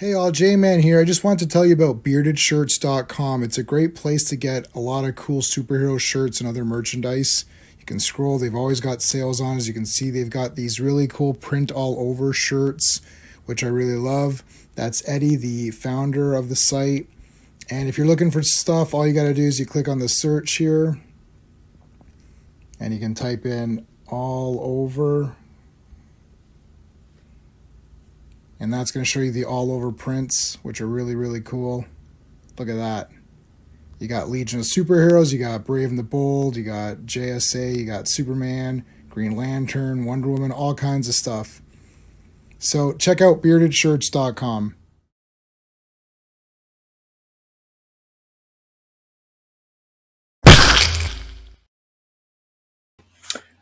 Hey all, J-Man here. I just want to tell you about beardedshirts.com. It's a great place to get a lot of cool superhero shirts and other merchandise. You can scroll, they've always got sales on. As you can see, they've got these really cool print all over shirts, which I really love. That's Eddie, the founder of the site. And if you're looking for stuff, all you got to do is you click on the search here and you can type in all over. And that's going to show you the all over prints, which are really, really cool. Look at that. You got Legion of Superheroes, you got Brave and the Bold, you got JSA, you got Superman, Green Lantern, Wonder Woman, all kinds of stuff. So check out beardedshirts.com.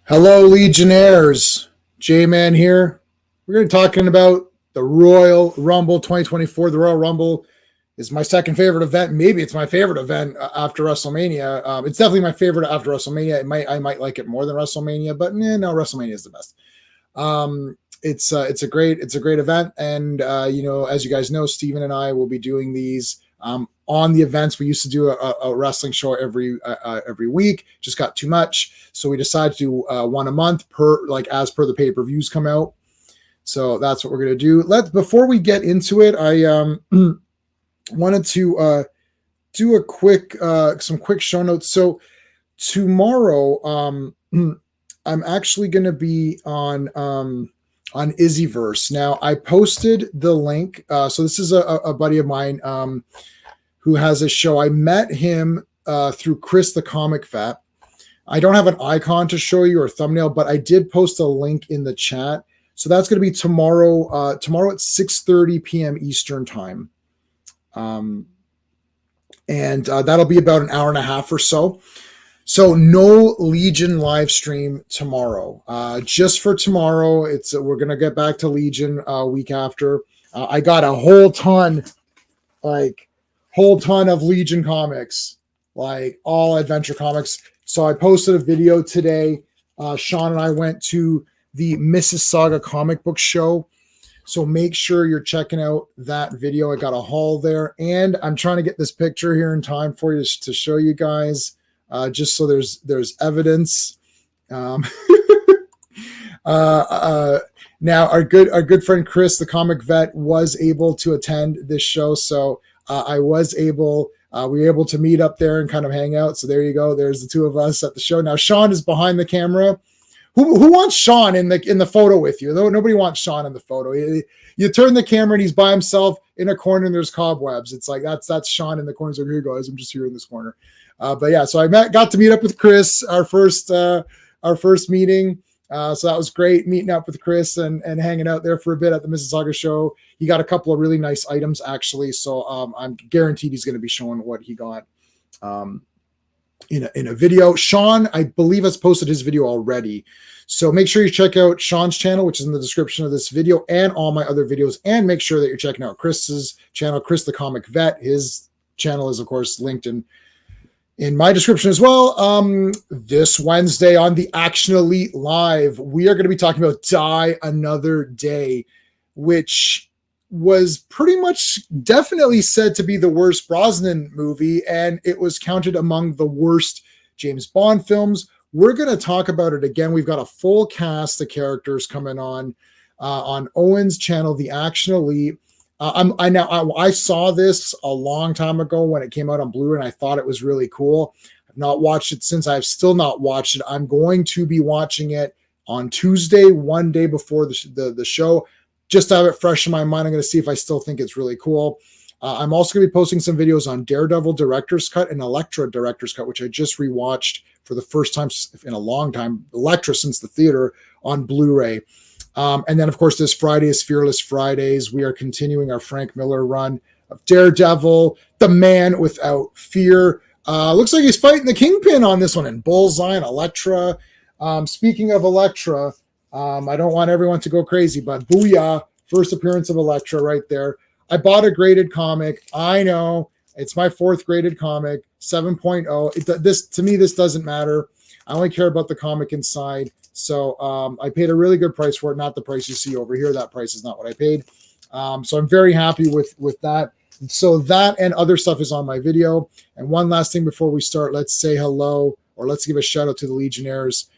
Hello, Legionnaires. J-Man here. We're going to be talking about the Royal Rumble 2024. The Royal Rumble is my second favorite event. Maybe it's my favorite event after WrestleMania. It's definitely my favorite after WrestleMania. I might like it more than WrestleMania, but no, WrestleMania is the best. It's a great event, and as you guys know, Steven and I will be doing these on the events. We used to do a wrestling show every week. Just got too much, so we decided to do one a month as per the pay-per-views come out. So that's what we're going to do. Before we get into it, I wanted to do some quick show notes. So tomorrow, I'm actually going to be on Izzyverse. Now, I posted the link. So this is a buddy of mine who has a show. I met him through Chris the Comic Vet. I don't have an icon to show you or thumbnail, but I did post a link in the chat. So that's going to be tomorrow at 6:30 p.m. Eastern time. And that'll be about an hour and a half or so. So no Legion live stream tomorrow. Just for tomorrow, we're going to get back to Legion week after. I got a whole ton of Legion comics, like all adventure comics. So I posted a video today. Sean and I went to the Mississauga comic book show. So make sure you're checking out that video. I got a haul there, and I'm trying to get this picture here in time for you to show you guys, just so there's evidence. Now our good friend Chris, the comic vet, was able to attend this show. So we were able to meet up there and kind of hang out. So there you go. There's the two of us at the show. Now Sean is behind the camera. Who wants Sean in the photo with you? Nobody wants Sean in the photo. You turn the camera and he's by himself in a corner and there's cobwebs. It's like that's Sean in the corner. So here guys, I'm just here in this corner. But yeah, so I got to meet up with Chris, our first meeting. So that was great, meeting up with Chris and hanging out there for a bit at the Mississauga show. He got a couple of really nice items actually. So I'm guaranteed he's going to be showing what he got. In a video. Sean, I believe, has posted his video already. So make sure you check out Sean's channel, which is in the description of this video, and all my other videos. And make sure that you're checking out Chris's channel, Chris the Comic Vet. His channel is, of course, linked in my description as well. This Wednesday on the Action Elite Live, we are going to be talking about Die Another Day, which was pretty much definitely said to be the worst Brosnan movie, and it was counted among the worst James Bond films. We're going to talk about it again. We've got a full cast of characters coming on Owen's channel, The Action Elite. I saw this a long time ago when it came out on Blu-ray, and I thought it was really cool. I've not watched it since. I've still not watched it. I'm going to be watching it on Tuesday, one day before the show. Just to have it fresh in my mind, I'm going to see if I still think it's really cool. I'm also going to be posting some videos on Daredevil Director's Cut and Elektra Director's Cut, which I just rewatched for the first time in a long time, Elektra since the theater, on Blu-ray. And then, of course, this Friday is Fearless Fridays. We are continuing our Frank Miller run of Daredevil, the Man Without Fear. Looks like he's fighting the Kingpin on this one, and Bullseye and Elektra. Speaking of Elektra, I don't want everyone to go crazy, but Booyah, first appearance of Elektra right there. I bought a graded comic. I know it's my fourth graded comic, 7.0. This doesn't matter. I only care about the comic inside. So I paid a really good price for it, not the price you see over here. That price is not what I paid. So I'm very happy with that. So that and other stuff is on my video. And one last thing before we start, let's say hello, or let's give a shout out to the Legionnaires.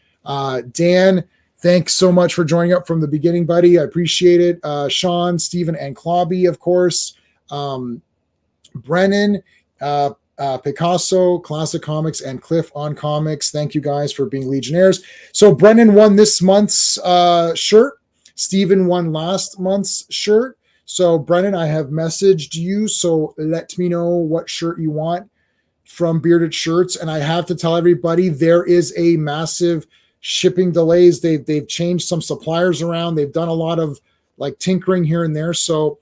Dan, thanks so much for joining up from the beginning, buddy. I appreciate it. Sean, Stephen, and Clauby, of course. Brennan, Picasso, Classic Comics, and Cliff on Comics. Thank you guys for being Legionnaires. So Brennan won this month's shirt. Stephen won last month's shirt. So Brennan, I have messaged you. So let me know what shirt you want from Bearded Shirts. And I have to tell everybody there is a massive shipping delays. They've changed some suppliers around. They've done a lot of like tinkering here and there. So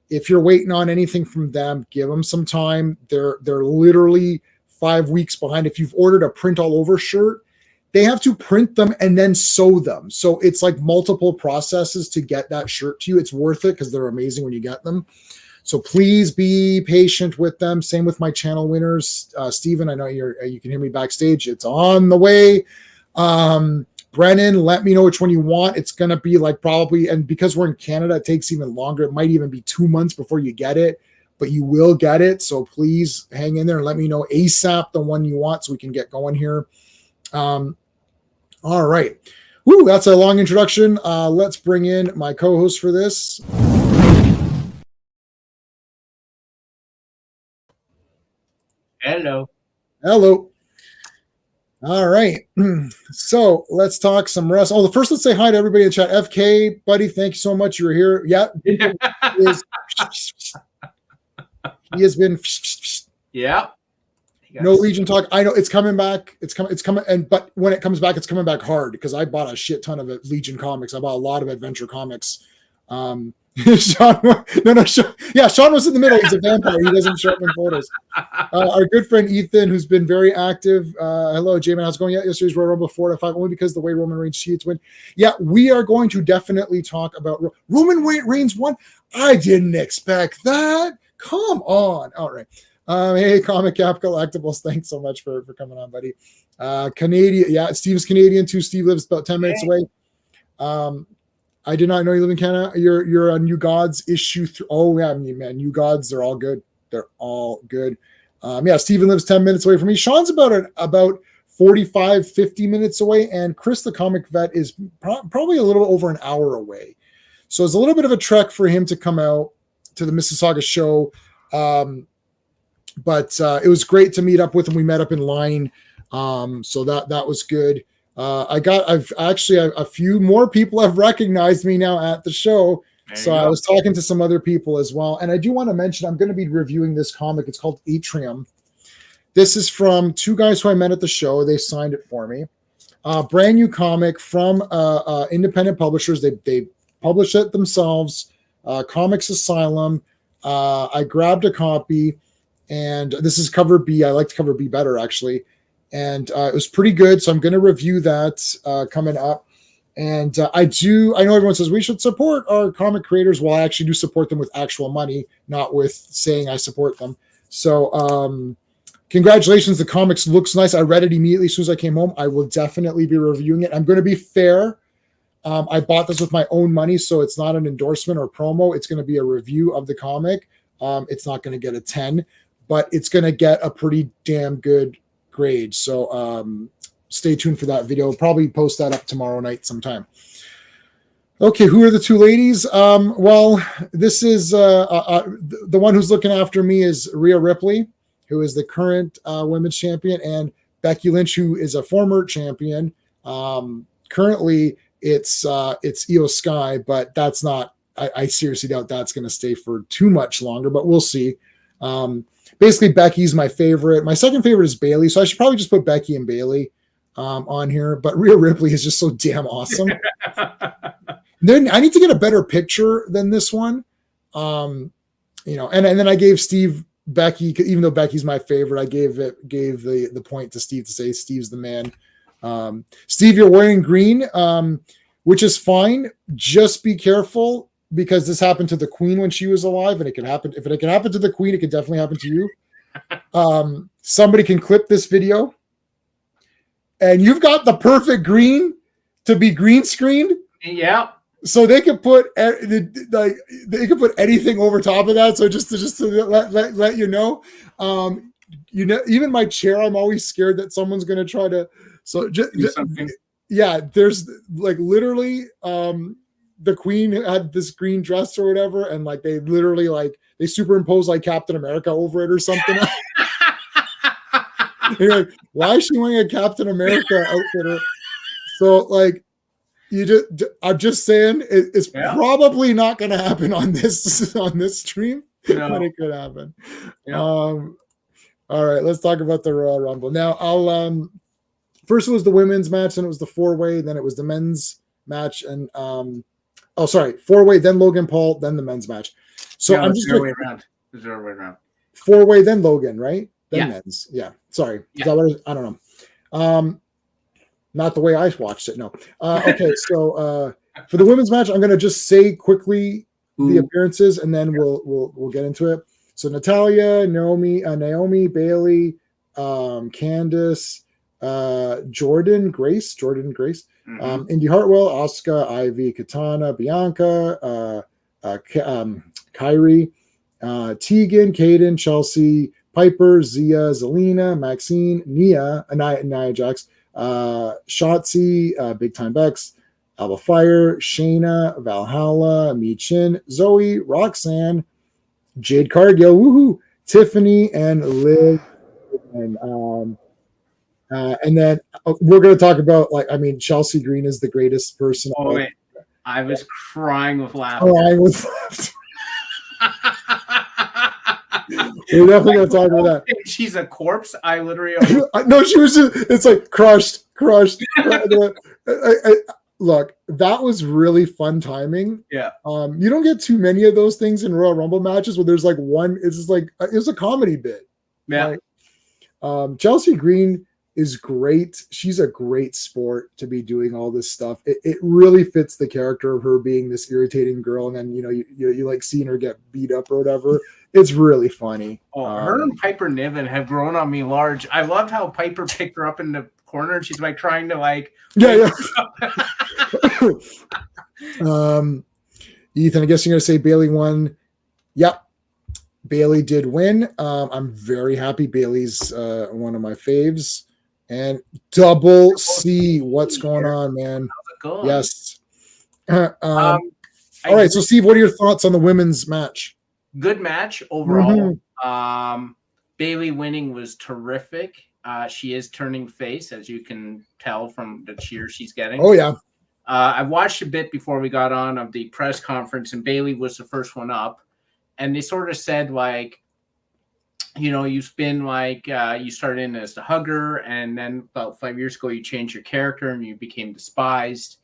if you're waiting on anything from them, give them some time. They're literally 5 weeks behind. If you've ordered a print all over shirt, they have to print them and then sew them. So it's like multiple processes to get that shirt to you. It's worth it because they're amazing when you get them. So please be patient with them. Same with my channel winners. Steven, I know you can hear me backstage. It's on the way. Brennan, let me know which one you want. It's going to be like probably, and because we're in Canada, it takes even longer. It might even be 2 months before you get it, but you will get it. So please hang in there and let me know ASAP the one you want so we can get going here. All right. Woo, that's a long introduction. Let's bring in my co-host for this. Hello. Hello. All right. So let's talk some rest. Oh, first, let's say hi to everybody in the chat. FK, buddy, thank you so much. You're here. Yeah. He has been. Yeah. No Legion talk. I know it's coming back. It's coming. But when it comes back, it's coming back hard because I bought a shit ton of Legion comics. I bought a lot of adventure comics. Sean, Sean was in the middle. He's a vampire. He doesn't show up in photos. Our good friend Ethan, who's been very active. Hello, J-Man. How's it going? Yeah, yesterday's Royal Rumble 4-5, only because the way Roman Reigns cheats win. Yeah, we are going to definitely talk about Roman Reigns won. I didn't expect that. Come on. All right. Hey, Comic Cap Collectibles. Thanks so much for coming on, buddy. Canadian. Yeah, Steve's Canadian too. Steve lives about 10 minutes away. I did not know you live in Canada. You're on New Gods issue 3. Oh, yeah, man. New Gods, they're all good. They're all good. Yeah, Steven lives 10 minutes away from me. Sean's about 45, 50 minutes away. And Chris, the Comic Vet, is probably a little over an hour away. So it's a little bit of a trek for him to come out to the Mississauga show. But it was great to meet up with him. We met up in line. So that was good. I've actually a few more people have recognized me now at the show. So I was talking to some other people as well. And I do want to mention, I'm going to be reviewing this comic. It's called Atrium. This is from 2 guys who I met at the show. They signed it for me. Brand new comic from independent publishers. They published it themselves. Comics Asylum. I grabbed a copy, and this is cover B. I liked cover B better, actually. And it was pretty good. So I'm going to review that coming up. And I know everyone says we should support our comic creators. Well, I actually do support them with actual money, not with saying I support them. So congratulations. The comics looks nice. I read it immediately as soon as I came home. I will definitely be reviewing it. I'm going to be fair. I bought this with my own money, so it's not an endorsement or promo. It's going to be a review of the comic. It's not going to get a 10, but it's going to get a pretty damn good grade. So stay tuned for that video. I'll probably post that up tomorrow night sometime. Okay, who are the 2 ladies? Well, this is the one who's looking after me is Rhea Ripley, who is the current women's champion, and Becky Lynch, who is a former champion. Currently, it's Io Sky, but that's not. I seriously doubt that's going to stay for too much longer, but we'll see. Basically, Becky's my favorite. My second favorite is Bailey, so I should probably just put Becky and Bailey on here. But Rhea Ripley is just so damn awesome. Then I need to get a better picture than this one. And then I gave Steve Becky, even though Becky's my favorite, I gave the point to Steve to say Steve's the man. Steve, you're wearing green, which is fine. Just be careful, because this happened to the Queen when she was alive, and it can happen. If it can happen to the Queen, it can definitely happen to you. Somebody can clip this video, and you've got the perfect green to be green screened. Yeah. So they could put like they could put anything over top of that. So just to let you know, even my chair, I'm always scared that someone's going to try to. So Do something. yeah, there's like literally the queen had this green dress or whatever, and like they literally like they superimpose like Captain America over it or something. You're like, why is she wearing a Captain America outfit? So like I'm just saying it's probably not going to happen on this stream, but it could happen. All right, let's talk about the Royal Rumble. Now I'll first it was the women's match, then it was the 4-way, then it was the men's match, and 4-way, then Logan Paul, then the men's match. So I'm just way around. 4-way, then Logan, right? Then yeah. men's. Yeah. Sorry. Is that what I don't know. Not the way I watched it. No. Okay. So for the women's match, I'm going to just say quickly the appearances, and then we'll get into it. So Natalia, Naomi, Bailey, Candice, Jordan Grace, Indy Hartwell, Asuka, Ivy, Katana, Bianca, Kyrie, Tegan, Kaden, Chelsea, Piper, Zia, Zelina, Maxine, Nia Jax, Shotzi, Big Time Bex, Alba Fire, Shayna, Valhalla, Michin, Zoe, Roxanne, Jade Cargill, woohoo, Tiffany, and Liv. And then we're going to talk about Chelsea Green is the greatest person. Oh, wait. I was crying with laughter. We're definitely going to talk about that. She's a corpse. I literally. No, she was just. It's like crushed. Look, that was really fun timing. Yeah. You don't get too many of those things in Royal Rumble matches where there's like one. It's just like it was a comedy bit. Yeah. Chelsea Green is great. She's a great sport to be doing all this stuff. It really fits the character of her being this irritating girl, and then you like seeing her get beat up or whatever. It's really funny. Her and Piper Niven have grown on me large. I loved how Piper picked her up in the corner and she's like trying to like Ethan, I guess you're gonna say Bailey won. Yep. Bailey did win. I'm very happy. Bailey's one of my faves. And Double C, what's going on, man? How's it going? Yes. All right. So, Steve, what are your thoughts on the women's match? Good match overall. Bailey winning was terrific. She is turning face, as you can tell from the cheers she's getting. Oh, yeah. I watched a bit before we got on of the press conference, and Bailey was the first one up. And they sort of said, like, you've been like, you started in as the hugger, and then about 5 years ago, you changed your character and you became despised.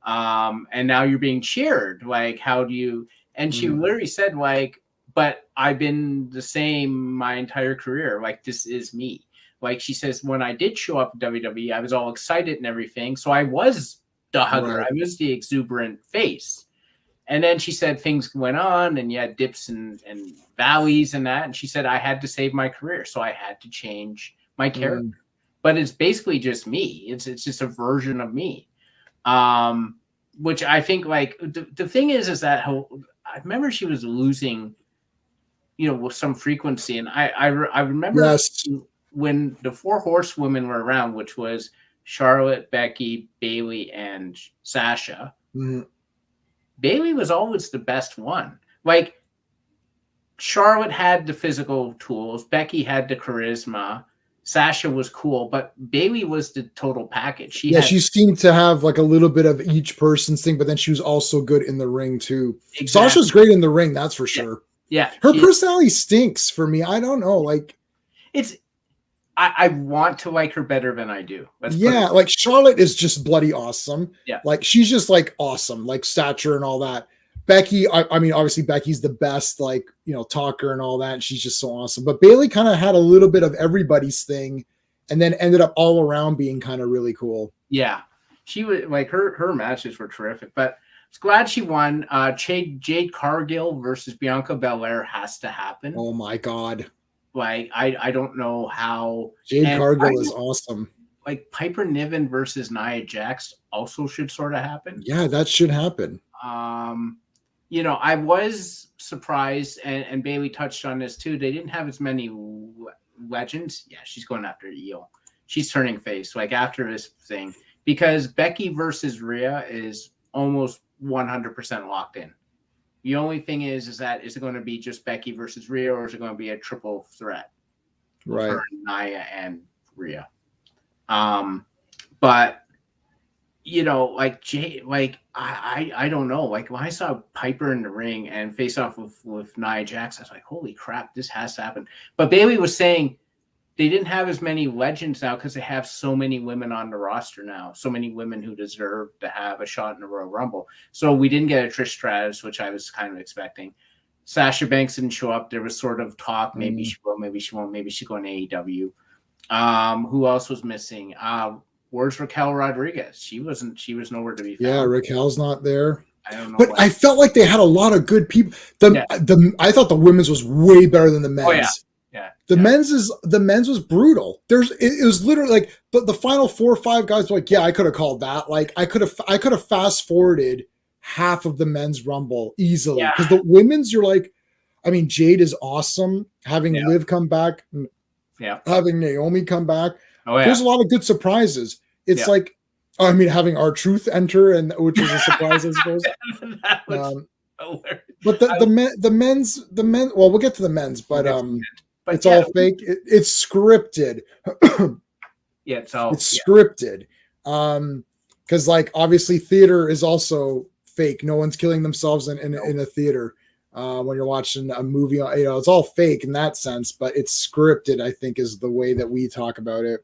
And now you're being cheered. Like, how do you? And she literally said, like, but I've been the same my entire career. Like, this is me. Like, she says, when I did show up at WWE, I was all excited and everything. So I was the hugger. Right. I was the exuberant face. And then she said things went on and you had dips and valleys and that. And she said, I had to save my career. So I had to change my character. But it's basically just me. It's just a version of me. Which I think, like, the thing is that I remember she was losing, with some frequency. And I remember when the 4 horsewomen were around, which was Charlotte, Becky, Bailey, and Sasha. Bailey was always the best one. Like, Charlotte had the physical tools. Becky had the charisma. Sasha was cool, but Bailey was the total package. She seemed to have like a little bit of each person's thing, but then she was also good in the ring too. Exactly. Sasha's great in the ring, that's for sure. Yeah. Her personality stinks for me. I don't know. Like, I want to like her better than I do. Like Charlotte is just bloody awesome. Yeah. Like, she's just like awesome, like stature and all that. Becky, I mean, obviously Becky's the best, like, talker and all that. And she's just so awesome. But Bailey kind of had a little bit of everybody's thing and then ended up all around being kind of really cool. Yeah. She was like, her matches were terrific, but I was glad she won. Jade Cargill versus Bianca Belair has to happen. Oh my God. Like, I don't know how. Jade Cargill is awesome. like Piper Niven versus Nia Jax also should sort of happen. Yeah, that should happen. I was surprised, and Bailey touched on this too. They didn't have as many legends. Yeah, she's going after Io. She's turning face like after this thing because Becky versus Rhea is almost 100% locked in. The only thing is it going to be just Becky versus Rhea, or is it going to be a triple threat? Right. For Nia and Rhea. But like Jay, like I don't know. Like when I saw Piper in the ring and face off with Nia Jax, I was like, holy crap, this has to happen. But Bailey was saying they didn't have as many legends now because they have so many women on the roster now, so many women who deserve to have a shot in the Royal Rumble. So we didn't get a Trish Stratus, which I was kind of expecting. Sasha Banks didn't show up. There was sort of talk, maybe she will, maybe she won't, maybe she's going to AEW. Who else was missing? Where's Raquel Rodriguez? She was nowhere to be found. Yeah, Raquel's not there. I don't know. But I felt like they had a lot of good people. I thought the women's was way better than the men's. Oh yeah. The men's was brutal. It was literally like the final 4 or 5 guys were like, yeah, I could have called that. Like I could have fast forwarded half of the men's Rumble easily because the women's, you're like, I mean, Jade is awesome. Having Liv come back, having Naomi come back. Oh yeah, there's a lot of good surprises. It's like, I mean, having R-Truth enter, and which was a surprise, I suppose. But the men's. Well, we'll get to the men's, but it's all fake. It's scripted. It's scripted. Because like obviously theater is also fake. No one's killing themselves in a theater when you're watching a movie. It's all fake in that sense, but it's scripted, I think, is the way that we talk about it.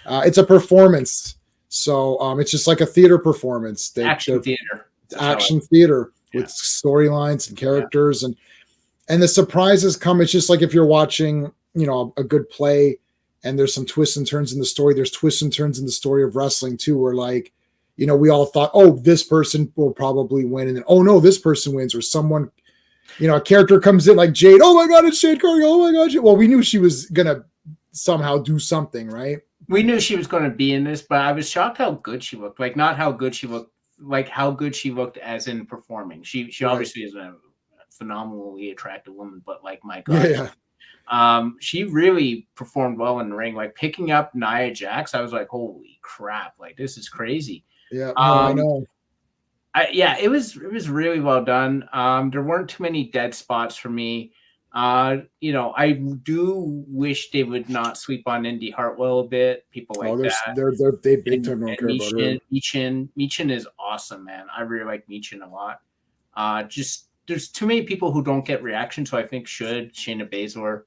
It's a performance, so it's just like a theater performance. Action theater with storylines and characters, and the surprises come. It's just like if you're watching, a good play, and there's some twists and turns in the story. There's twists and turns in the story of wrestling too, where like, we all thought, oh, this person will probably win, and then, oh no, this person wins, or someone, a character comes in like Jade. Oh my God, it's Jade Cargill. Oh my God. Well, we knew she was gonna somehow do something, right? We knew she was going to be in this, but I was shocked how good she looked. Like not how good she looked, like how good she looked as in performing. She obviously is a phenomenally attractive woman, but like my God, she really performed well in the ring. Like picking up Nia Jax, I was like, holy crap! Like this is crazy. Yeah, I know. It was really well done. There weren't too many dead spots for me. I do wish they would not sweep on Indy Hartwell a bit. People like that. They big time don't care about her. Michin is awesome, man. I really like Michin a lot. Just there's too many people who don't get reaction, so I think should Shayna Baszler.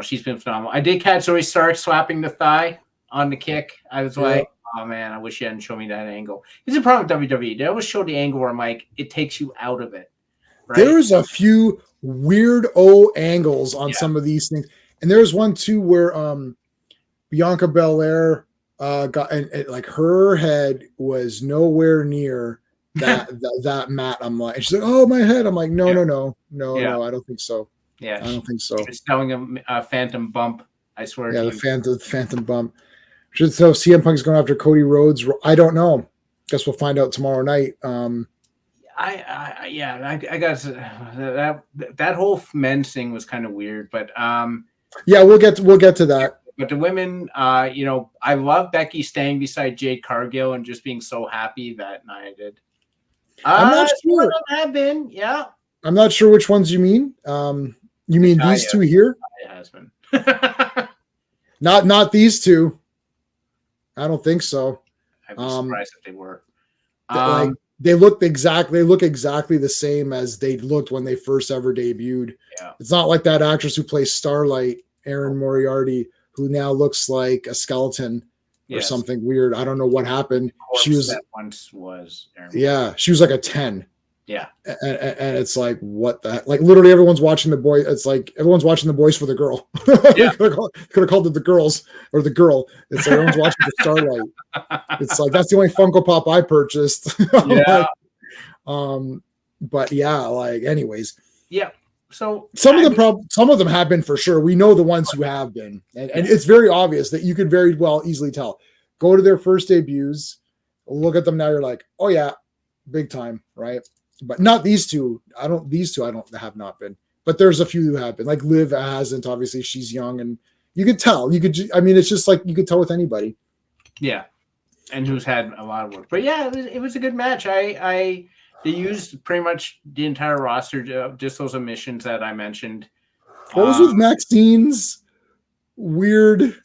She's been phenomenal. I did catch Zoe Stark slapping the thigh on the kick. I was like, oh man, I wish you hadn't shown me that angle. It's a problem with WWE. They always show the angle where I'm like, it takes you out of it. Right? There's a few weird angles on some of these things, and there's one too where Bianca Belair got and like her head was nowhere near that mat. I'm like, she's like, oh my head. I'm like, no, I don't think so. Yeah, I don't think so. She's telling him a phantom bump. I swear. Yeah, the phantom bump. So CM Punk's going after Cody Rhodes. I don't know. Guess we'll find out tomorrow night. I guess that whole men's thing was kind of weird, but we'll get to that. But the women, I love Becky staying beside Jade Cargill and just being so happy that Nia did. I'm not sure. Have been, yeah. I'm not sure which ones you mean. You mean these two here? Nia has been. Not these two. I don't think so. I'd be surprised if they were. They look exactly the same as they looked when they first ever debuted. Yeah. It's not like that actress who plays Starlight, Erin Moriarty, who now looks like a skeleton or something weird. I don't know what happened. She was once was Erin Moriarty. She was like a 10. Yeah. And it's like, what the heck? Like literally everyone's watching The Boys. It's like everyone's watching The Boys for the girl. Yeah. Could have called it The Girls or The Girl. It's like everyone's watching the Starlight. It's like, that's the only Funko Pop I purchased. Yeah. But yeah, like anyways. Yeah. So some of them have been for sure. We know the ones who have been, and it's very obvious that you could very well easily tell. Go to their first debuts, look at them now. You're like, oh yeah, big time, right? But not these two. These two have not been. But there's a few who have been. Like Liv hasn't. Obviously, she's young, and you could tell. I mean, it's just like you could tell with anybody. Yeah, and who's had a lot of work. But yeah, it was a good match. They used pretty much the entire roster, just those omissions that I mentioned. What was with Maxine's weird?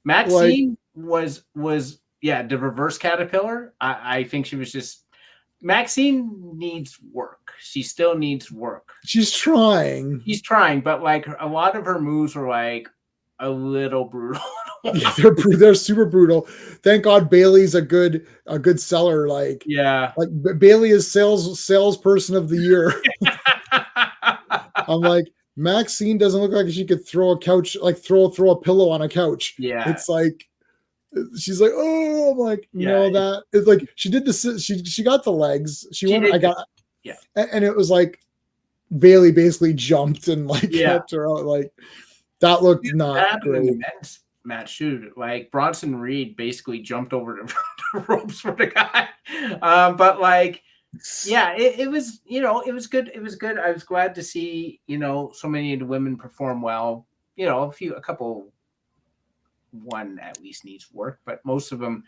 Maxine was the reverse caterpillar. I think she was just. Maxine needs work. She still needs work. She's trying, but like a lot of her moves were like a little brutal. Yeah, they're super brutal. Thank God Bailey's a good seller. Like Bailey is salesperson of the year. I'm like, Maxine doesn't look like she could throw a couch, like throw a pillow on a couch. Yeah, it's like she's like, oh, I'm like, no, that it's like she did this. She got the legs. And it was like Bailey basically jumped and like helped her out. Like that looked not great. In the men's match too. Like Bronson Reed basically jumped over the ropes for the guy. But like, yeah, it was, it was good. It was good. I was glad to see, so many of the women perform well. A couple. One at least needs work, but most of them,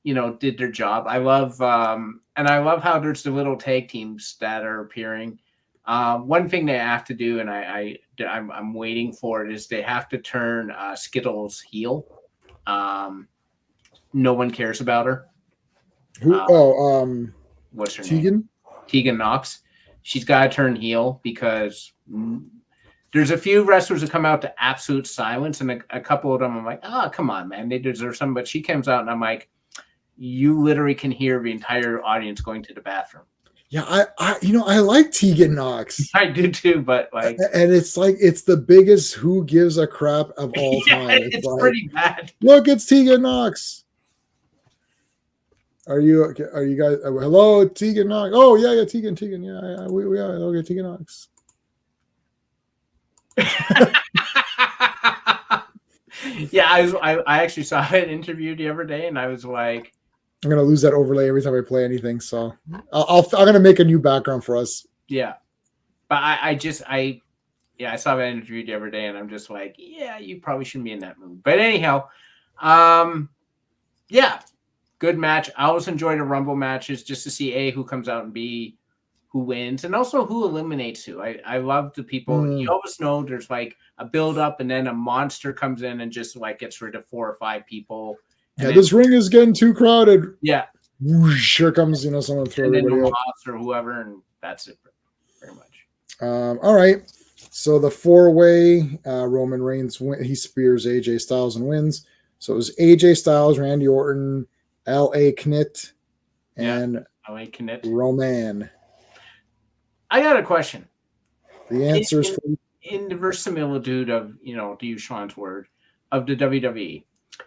did their job. I love, and I love how there's the little tag teams that are appearing. One thing they have to do, and I'm waiting for it, is they have to turn Skittles heel. No one cares about her. What's her name? Tegan Knox. She's got to turn heel because there's a few wrestlers that come out to absolute silence, and a couple of them I'm like, oh, come on, man, they deserve something. But she comes out, and I'm like, you literally can hear the entire audience going to the bathroom. Yeah, I like Tegan Knox. I do too, but like, and it's like it's the biggest who gives a crap of all time. It's like, pretty bad. Look, it's Tegan Knox. Are you guys? Hello, Tegan Knox. Oh yeah, Tegan. Yeah, we are. Okay, Tegan Knox. Yeah, I actually saw an interview the other day, and I was like, I'm gonna lose that overlay every time I play anything, so I'm gonna make a new background for us. Yeah, but I saw that interview the other day, and I'm just like, yeah, you probably shouldn't be in that mood. But anyhow, yeah, good match. I always enjoy the Rumble matches just to see A, who comes out, and B, who wins, and also who eliminates who. I love the people. You always know there's like a build up, and then a monster comes in and just like gets rid of 4 or 5 people. Yeah, this ring is getting too crowded. Yeah, whoosh, here comes someone throw everybody up, or whoever, and that's it very much. All right, so the 4-way Roman Reigns he spears AJ Styles and wins. So it was AJ Styles, Randy Orton, L.A. Knit, and L.A. Knit. Roman. I got a question. The answer is in the verisimilitude of, to use Sean's word, of the WWE.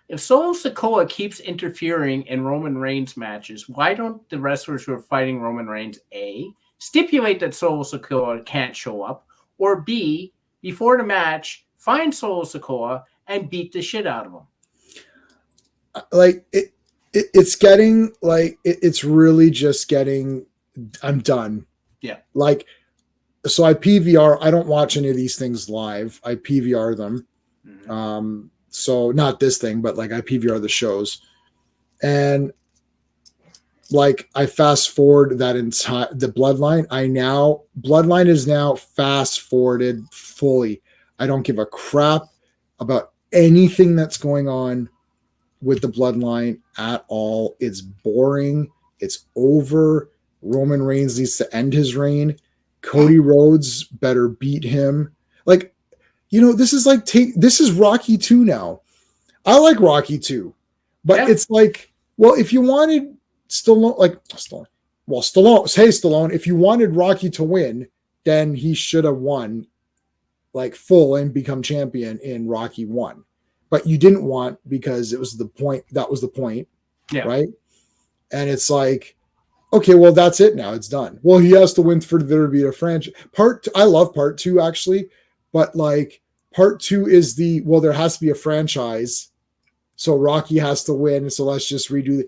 If Solo Sikoa keeps interfering in Roman Reigns matches, why don't the wrestlers who are fighting Roman Reigns, A, stipulate that Solo Sikoa can't show up, or B, before the match, find Solo Sikoa and beat the shit out of him? Like it's getting like it's really just getting. I'm done. Yeah. Like, so I PVR. I don't watch any of these things live. I PVR them. Mm-hmm. So not this thing, but like I PVR the shows, and like I fast forward that entire the Bloodline. Bloodline is now fast forwarded fully. I don't give a crap about anything that's going on with the Bloodline at all. It's boring. It's over. Roman Reigns needs to end his reign. Cody Rhodes better beat him. Like, this is like this is Rocky 2 now. I like Rocky 2, but it's like, well, if you wanted Stallone, if you wanted Rocky to win, then he should have won like full and become champion in Rocky 1. But you didn't want, because it was the point. That was the point, right? And it's like, okay, well, that's it now. It's done. Well, he has to win for there to be a franchise. I love part two, actually, but like part two is there has to be a franchise. So Rocky has to win. So let's just redo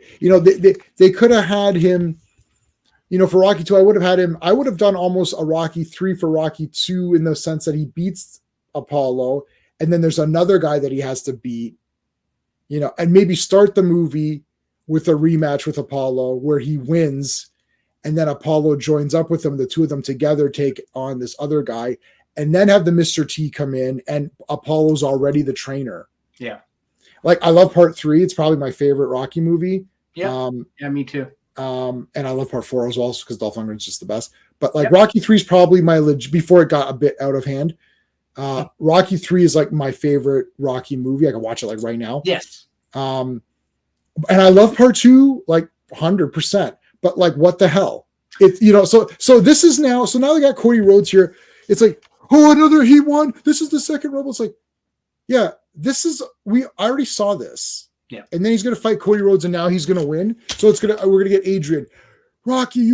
they could have had him, for Rocky 2, I would have done almost a Rocky 3 for Rocky 2 in the sense that he beats Apollo. And then there's another guy that he has to beat, and maybe start the movie with a rematch with Apollo where he wins, and then Apollo joins up with him. The two of them together take on this other guy, and then have the Mr. T come in, and Apollo's already the trainer. Yeah. Like, I love part 3. It's probably my favorite Rocky movie. Yeah. Yeah, me too. And I love part 4 as well because Dolph Lundgren's just the best. But like Rocky 3 is probably before it got a bit out of hand. Rocky 3 is like my favorite Rocky movie. I can watch it like right now. Yes. And I love part 2 like 100%. But like, what the hell? So this is now. So now they got Cody Rhodes here. It's like, oh, he won. This is the second Rumble. It's like, yeah, I already saw this. Yeah. And then he's going to fight Cody Rhodes, and now he's going to win. So we're going to get Adrian. Rocky,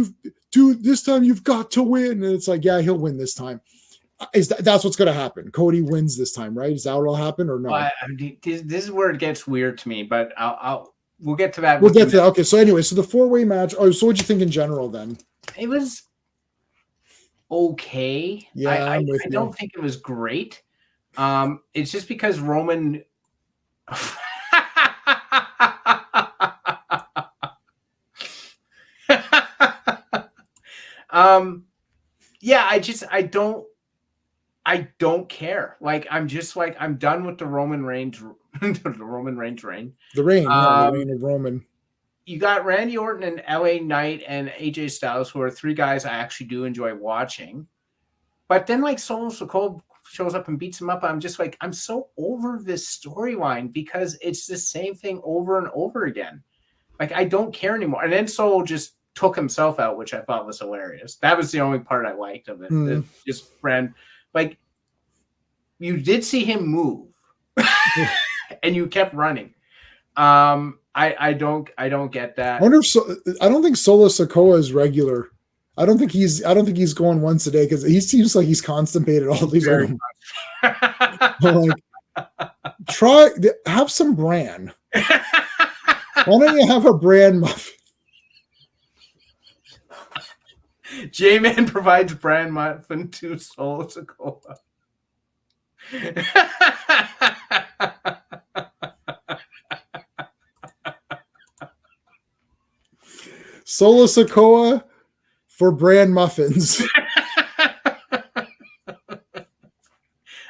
this time you've got to win. And it's like, yeah, he'll win this time. That's what's going to happen. Cody wins this time, right? Is that what'll happen or no? This is where it gets weird to me, but we'll get to that. We'll get to that. Okay. So anyway, so the 4-way match. Oh, so what'd you think in general then? It was okay. Yeah. I don't think it was great. It's just because Roman I don't care. Like, I'm just like, I'm done with the Roman Reigns reign. The reign of Roman. You got Randy Orton and LA Knight and AJ Styles, who are 3 guys I actually do enjoy watching. But then like Solo Sikoa shows up and beats him up. I'm just like, I'm so over this storyline because it's the same thing over and over again. Like, I don't care anymore. And then Solo just took himself out, which I thought was hilarious. That was the only part I liked of it. Just friend, like, you did see him move and you kept running. I don't get that. I don't think Solo Sikoa is regular. I don't think he's going once a day because he seems like he's constipated all these other like, have some bran. Why don't you have a bran muffin? J-Man provides bran muffin to Solo Sikoa. Solo Sikoa for bran muffins.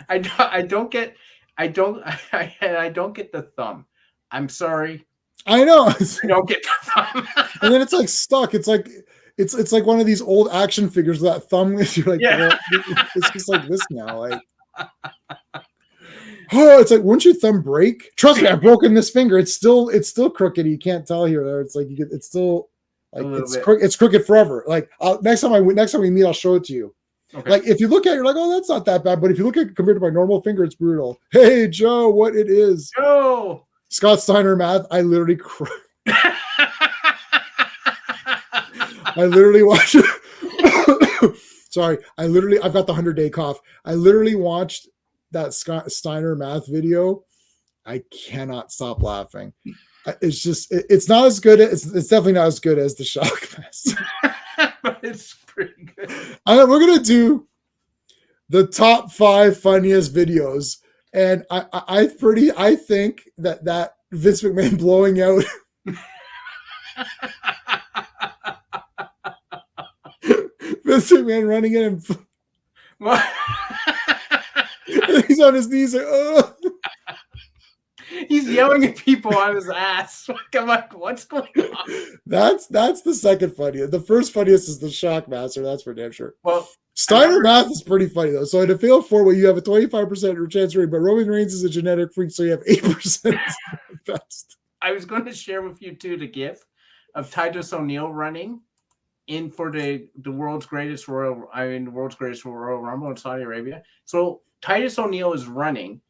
I don't get the thumb. I'm sorry. I know. I don't get the thumb. And then it's like stuck. It's like one of these old action figures with that thumb. You're like, well, it's just like this now. Like, oh, it's like, wouldn't your thumb break? Trust me, I've broken this finger. It's still crooked. You can't tell here. It's like it's still like it's crooked forever. Like, next time we meet, I'll show it to you. Okay. Like, if you look at it, you're like, oh, that's not that bad. But if you look at it compared to my normal finger, it's brutal. Hey, Joe, what it is? Joe. Scott Steiner math. I literally cried. I literally watched it. Sorry. I've got the 100-day cough. I literally watched that Scott Steiner math video. I cannot stop laughing. It's just, it's not as good. It's definitely not as good as the Shockmaster. But it's pretty good. We're going to do the top 5 funniest videos. And I think that Vince McMahon blowing out Vince McMahon running in and he's on his knees like, oh. He's yelling at people on his ass. I'm like, what's going on? That's the second funniest. The first funniest is the Shockmaster. That's for damn sure. Well, Steiner math is pretty funny though. So in a fail 4-way, you have a 25% chance rate, but Roman Reigns is a genetic freak, so you have 8% best. I was going to share with you too the GIF of Titus O'Neil running in for the world's greatest Royal Rumble in Saudi Arabia. So Titus O'Neil is running,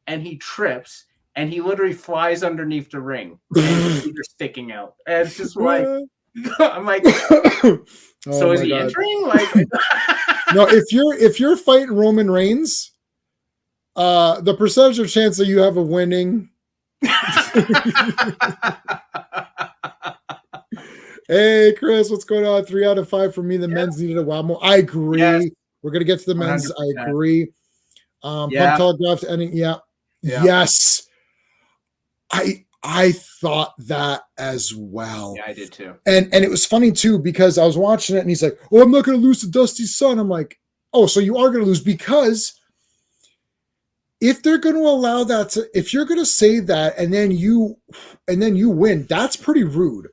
and he trips, and he literally flies underneath the ring, and his feet are sticking out. And it's just like, I'm like, so is he entering? Like, no, if you're fighting Roman Reigns, the percentage of chance that you have of winning. Hey, Chris, what's going on? 3 out of 5 for me. The men's needed a while more. I agree. Yes. We're gonna get to the men's. 100%. I agree. Pub telegraphed ending. Yeah. Yes. I thought that as well. Yeah, I did too. And it was funny too, because I was watching it and he's like, "Oh, I'm not gonna lose to Dusty's son." I'm like, "Oh, so you are gonna lose," because if they're going to allow that if you're going to say that and then you win, that's pretty rude.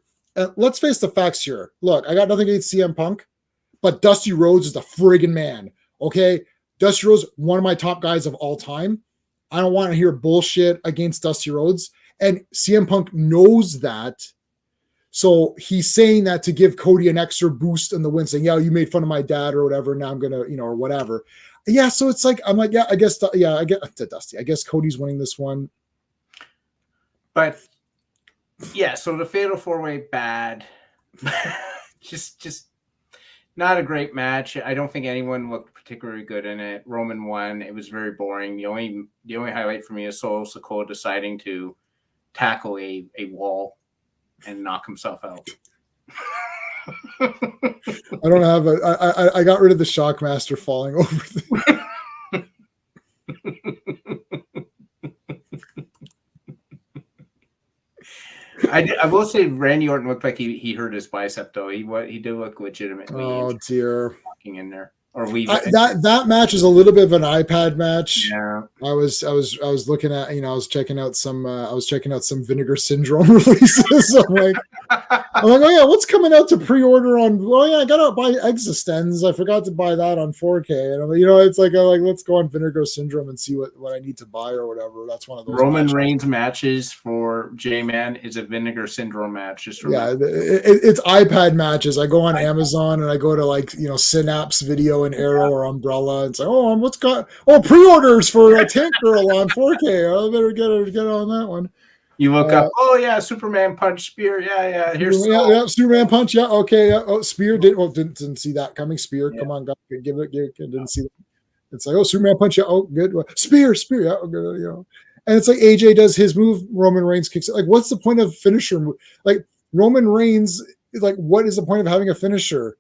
Let's face the facts here. Look, I got nothing against CM Punk, but Dusty Rhodes is the friggin' man. Okay, Dusty Rhodes, one of my top guys of all time. I don't want to hear bullshit against Dusty Rhodes, and CM Punk knows that. So he's saying that to give Cody an extra boost in the win, saying, "Yeah, you made fun of my dad or whatever. Now I'm gonna, or whatever." Yeah, so it's like I'm like, I get to Dusty. I guess Cody's winning this one, but yeah. So the Fatal 4-Way bad, just not a great match. I don't think anyone looked particularly good in it. Roman won. It was very boring. The only highlight for me is Solo Sikoa deciding to tackle a wall and knock himself out. I don't have I got rid of the Shockmaster falling over. I will say Randy Orton looked like he hurt his bicep though. He did look legitimately. Oh dear. Walking in there. Or that match is a little bit of an iPad match. Yeah. I was looking at, I was checking out some Vinegar Syndrome releases. I'm like, oh yeah, what's coming out to pre-order on? Well, yeah, I gotta buy Existence. I forgot to buy that on 4K. And I'm like, it's like let's go on Vinegar Syndrome and see what I need to buy or whatever. That's one of those. Roman Reigns matches for J-Man is a Vinegar Syndrome match. Just remember. It's iPad matches. I go on Amazon and I go to Synapse Video and Arrow or Umbrella and say, pre-orders for a Tank Girl on 4K. I better get on that one. You look up, Superman punch Spear. Yeah. Here's Superman punch. Yeah, okay. Yeah. Oh, Spear didn't see that coming. Spear, come on, give it. Didn't see that. It's like, Superman punch. Yeah, good. Spear. Yeah, good. And it's like AJ does his move. Roman Reigns kicks it. Like, what's the point of finisher move? Like Roman Reigns. Like, what is the point of having a finisher?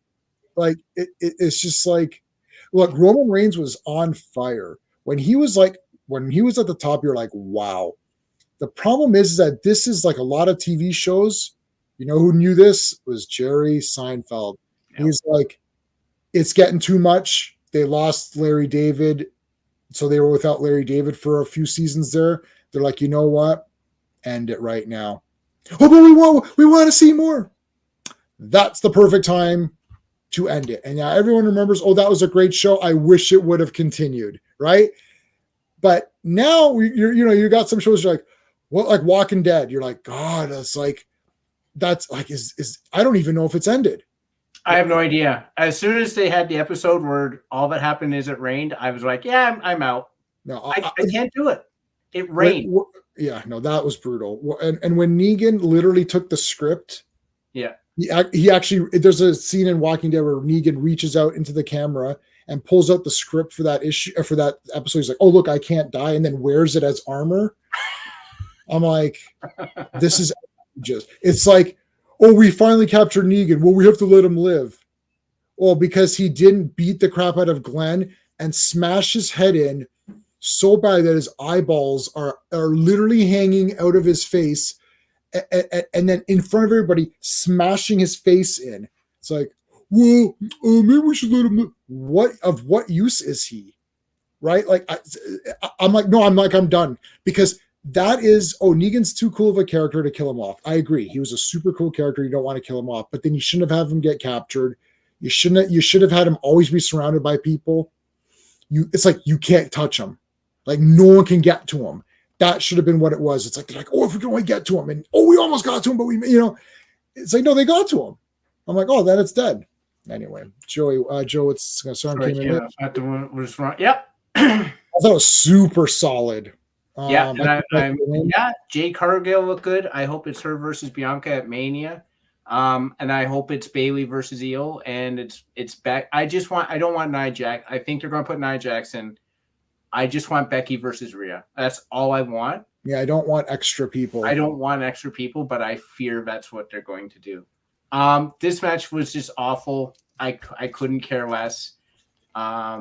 Like, it's just like. Look, Roman Reigns was on fire. When he was at the top, you're like, wow. The problem is that this is like a lot of TV shows. You know who knew this? It was Jerry Seinfeld. Yep. He's like, it's getting too much. They lost Larry David. So they were without Larry David for a few seasons there. They're like, you know what? End it right now. Oh, but we want to see more. That's the perfect time to end it. And now everyone remembers, that was a great show. I wish it would have continued, right? But now you got some shows you're like, what, like Walking Dead. You're like, God, that's like is I don't even know if it's ended. I have no idea. As soon as they had the episode where all that happened is it rained, I was like, yeah, I'm out. No, I can't do it. It rained. That was brutal. And when Negan literally took the script, yeah. He actually, there's a scene in Walking Dead where Negan reaches out into the camera and pulls out the script for that issue, for that episode. He's like, "Oh, look, I can't die," and then wears it as armor. I'm like, this is just. It's like, we finally captured Negan. Well, we have to let him live. Well, because he didn't beat the crap out of Glenn and smash his head in so bad that his eyeballs are literally hanging out of his face. And then in front of everybody, smashing his face in. It's like, well, maybe we should let him. What use is he? Right? Like, I'm like, no, I'm done, because that is, Negan's too cool of a character to kill him off. I agree. He was a super cool character. You don't want to kill him off, but then you shouldn't have him get captured. You should have had him always be surrounded by people. It's like, you can't touch him. Like, no one can get to him. That should have been what it was. It's like, they're like, if we can only get to him, and we almost got to him, but it's like, no, they got to him. I'm like, then it's dead. Anyway, Joe, it's Son came in. Was wrong. Yep. I thought it was super solid. Jade Cargill looked good. I hope it's her versus Bianca at Mania. And I hope it's Bailey versus Io, and it's back. I don't want Nia Jax. I think they're going to put Nia Jax in. I just want Becky versus Rhea. That's all I want. Yeah, I don't want extra people. I don't want extra people, but I fear that's what they're going to do. This match was just awful. I couldn't care less. All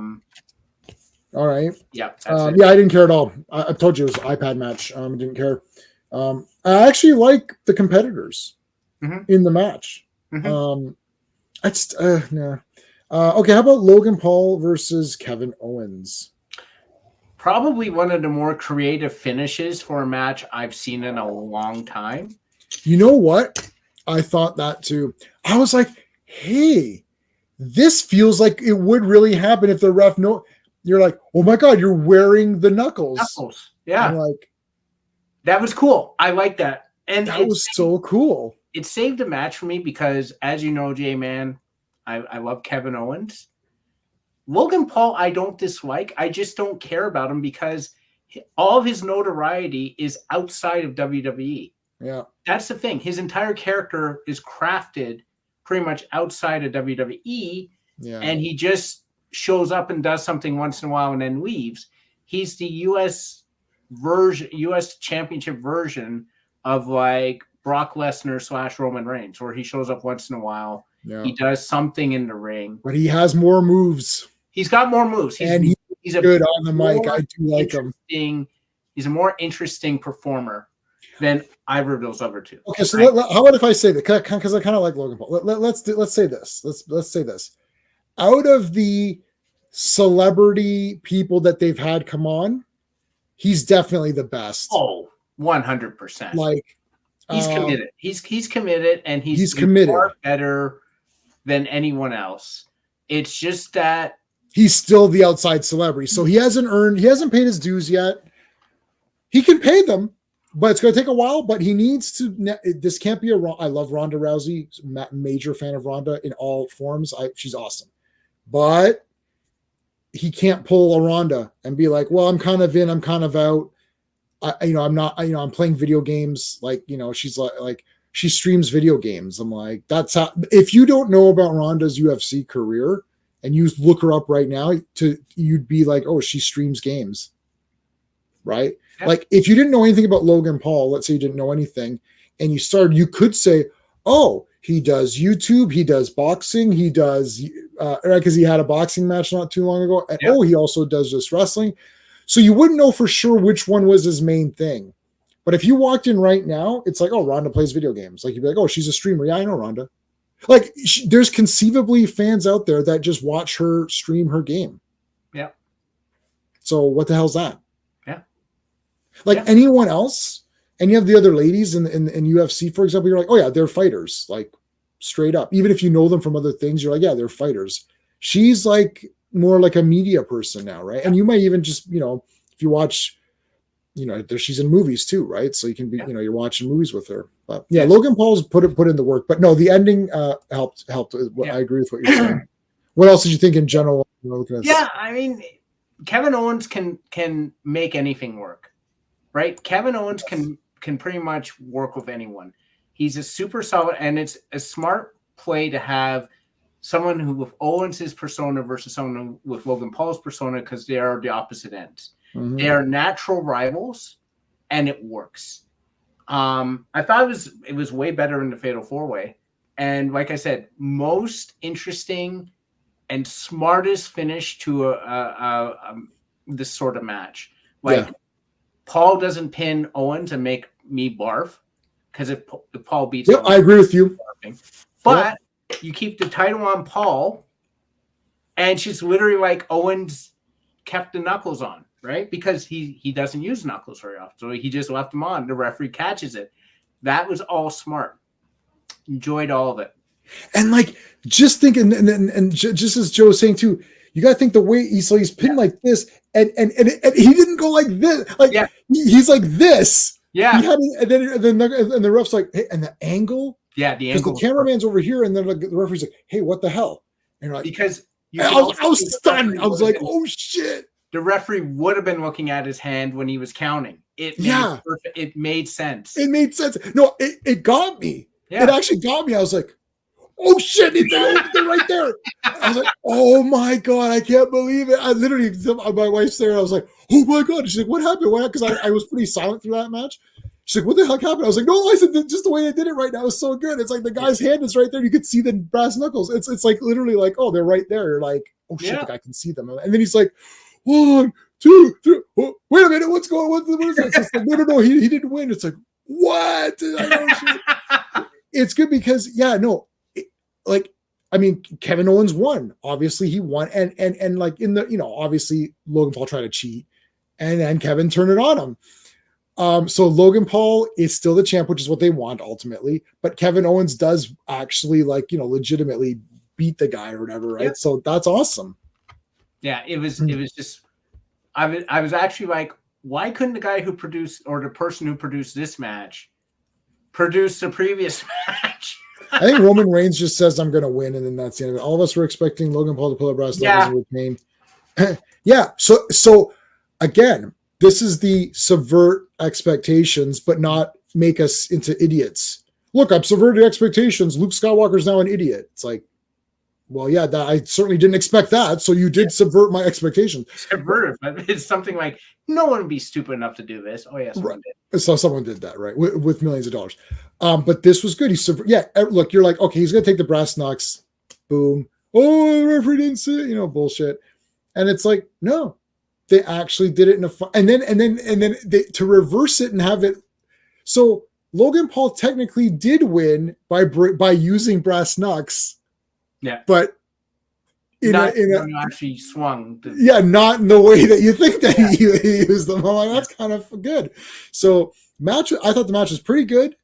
right. Yeah. Yeah, I didn't care at all. I told you it was an iPad match. I didn't care. I actually like the competitors in the match. Mm-hmm. Okay, how about Logan Paul versus Kevin Owens? Probably one of the more creative finishes for a match I've seen in a long time. You know what? I thought that too. I was like, hey, this feels like it would really happen if the ref you're like, oh my God, you're wearing the knuckles. Yeah. I'm like, that was cool. I like that. And that was so cool. It saved a match for me because, as you know, J-Man, I love Kevin Owens. Logan Paul, I don't dislike. I just don't care about him because all of his notoriety is outside of WWE. Yeah. That's the thing. His entire character is crafted pretty much outside of WWE. Yeah. And he just shows up and does something once in a while and then leaves. He's the US championship version of like Brock Lesnar / Roman Reigns, where he shows up once in a while. Yeah. He does something in the ring. But he has more moves. He's got more moves. He's good on the mic. I do like him. He's a more interesting performer than either of those other two. Okay, so how about if I say that? Because I kind of like Logan Paul. Let's say this. Let's say this. Out of the celebrity people that they've had come on, he's definitely the best. Oh, 100%. Like he's committed. He's committed, and he's committed. Far better than anyone else. It's just that he's still the outside celebrity, so he hasn't paid his dues yet. He can pay them, but it's going to take a while. But he needs to. This can't be I love Ronda Rousey. Major fan of Ronda in all forms. She's awesome, but he can't pull a Ronda and be like, "Well, I'm kind of in, I'm kind of out." I'm not. I'm playing video games. Like, she's like she streams video games. I'm like, that's how. If you don't know about Ronda's UFC career and you look her up right now, you'd be like, oh, she streams games, right? Yeah. Like, if you didn't know anything about Logan Paul, let's say you didn't know anything, and you could say, oh, he does YouTube, he does boxing, he does, because he had a boxing match not too long ago, and oh, he also does this wrestling. So you wouldn't know for sure which one was his main thing. But if you walked in right now, it's like, oh, Ronda plays video games. Like, you'd be like, oh, she's a streamer. Yeah, I know Ronda. Like, there's conceivably fans out there that just watch her stream her game. Yeah. So what the hell's that? Yeah. Like anyone else, any of the other ladies in UFC, for example, you're like, oh yeah, they're fighters. Like, straight up. Even if you know them from other things, you're like, yeah, they're fighters. She's like more like a media person now, right? And you might even just, if you watch, she's in movies too, right? So you can be, you're watching movies with her. But yeah, Logan Paul's put in the work. But no, the ending helped. I agree with what you're saying. What else did you think in general? I mean, Kevin Owens can make anything work, right? Kevin Owens can pretty much work with anyone. He's a super solid, and it's a smart play to have someone who with Owens' persona versus someone with Logan Paul's persona, because they are the opposite ends. Mm-hmm. They are natural rivals, and it works. I thought it was way better in the Fatal 4-Way. And like I said, most interesting and smartest finish to this sort of match. Like, Paul doesn't pin Owens and make me barf, because if Paul beats him, I agree with you. But you keep the title on Paul, and she's literally like, Owens kept the knuckles on, right? Because he doesn't use knuckles very often. So he just left them on. The referee catches it. That was all smart. Enjoyed all of it. And like, just thinking, and just as Joe was saying too, you got to think the way he's pinned like this, and he didn't go like this. Like, he's like this. Yeah. And then the ref's like, hey, and the angle. Yeah, the angle. Because the cameraman's over here, and then the referee's like, hey, what the hell? And like, because I was stunned. I was like, oh shit. The referee would have been looking at his hand when he was counting. It made sense. It made sense. No, it got me. Yeah. It actually got me. I was like, oh shit, they're right there. I was like, oh my God, I can't believe it. I literally, my wife's there. I was like, oh my God. She's like, what happened? Because I was pretty silent through that match. She's like, what the heck happened? I was like, no, I said, just the way they did it right now is so good. It's like the guy's hand is right there. You could see the brass knuckles. It's like literally like, oh, they're right there. You're like, oh shit, the guy can see them. And then he's like, 1, 2, 3. Oh, wait a minute, what's going on? What is this? It's like, no, he didn't win. It's like, what? It's good because I mean, Kevin Owens won. Obviously, he won, and like in the obviously Logan Paul tried to cheat, and then Kevin turned it on him. So Logan Paul is still the champ, which is what they want ultimately. But Kevin Owens does actually legitimately beat the guy or whatever, right? Yeah. So that's awesome. Yeah, it was just I was actually like, why couldn't the guy who produced or the person who produced this match produce the previous match? I think Roman Reigns just says, I'm going to win, and then that's the end of it. All of us were expecting Logan Paul to pull a brass knuckles and retain. Yeah. So again, this is the subvert expectations, but not make us into idiots. Look, I've subverted expectations. Luke Skywalker's now an idiot. It's like, well, yeah, I certainly didn't expect that. So you did subvert my expectations. Subvert, but it's something like, no one would be stupid enough to do this. Oh, yeah, someone did. So someone did that, right? With millions of dollars. But this was good. Look, you're like, okay, he's going to take the brass knucks. Boom. Oh, the referee didn't see it, bullshit. And it's like, no, they actually did it in a fun. And then they, to reverse it and have it. So Logan Paul technically did win by using brass knucks. Yeah. But actually swung. Not in the way that you think that he used them. I'm like, that's kind of good. So I thought the match was pretty good,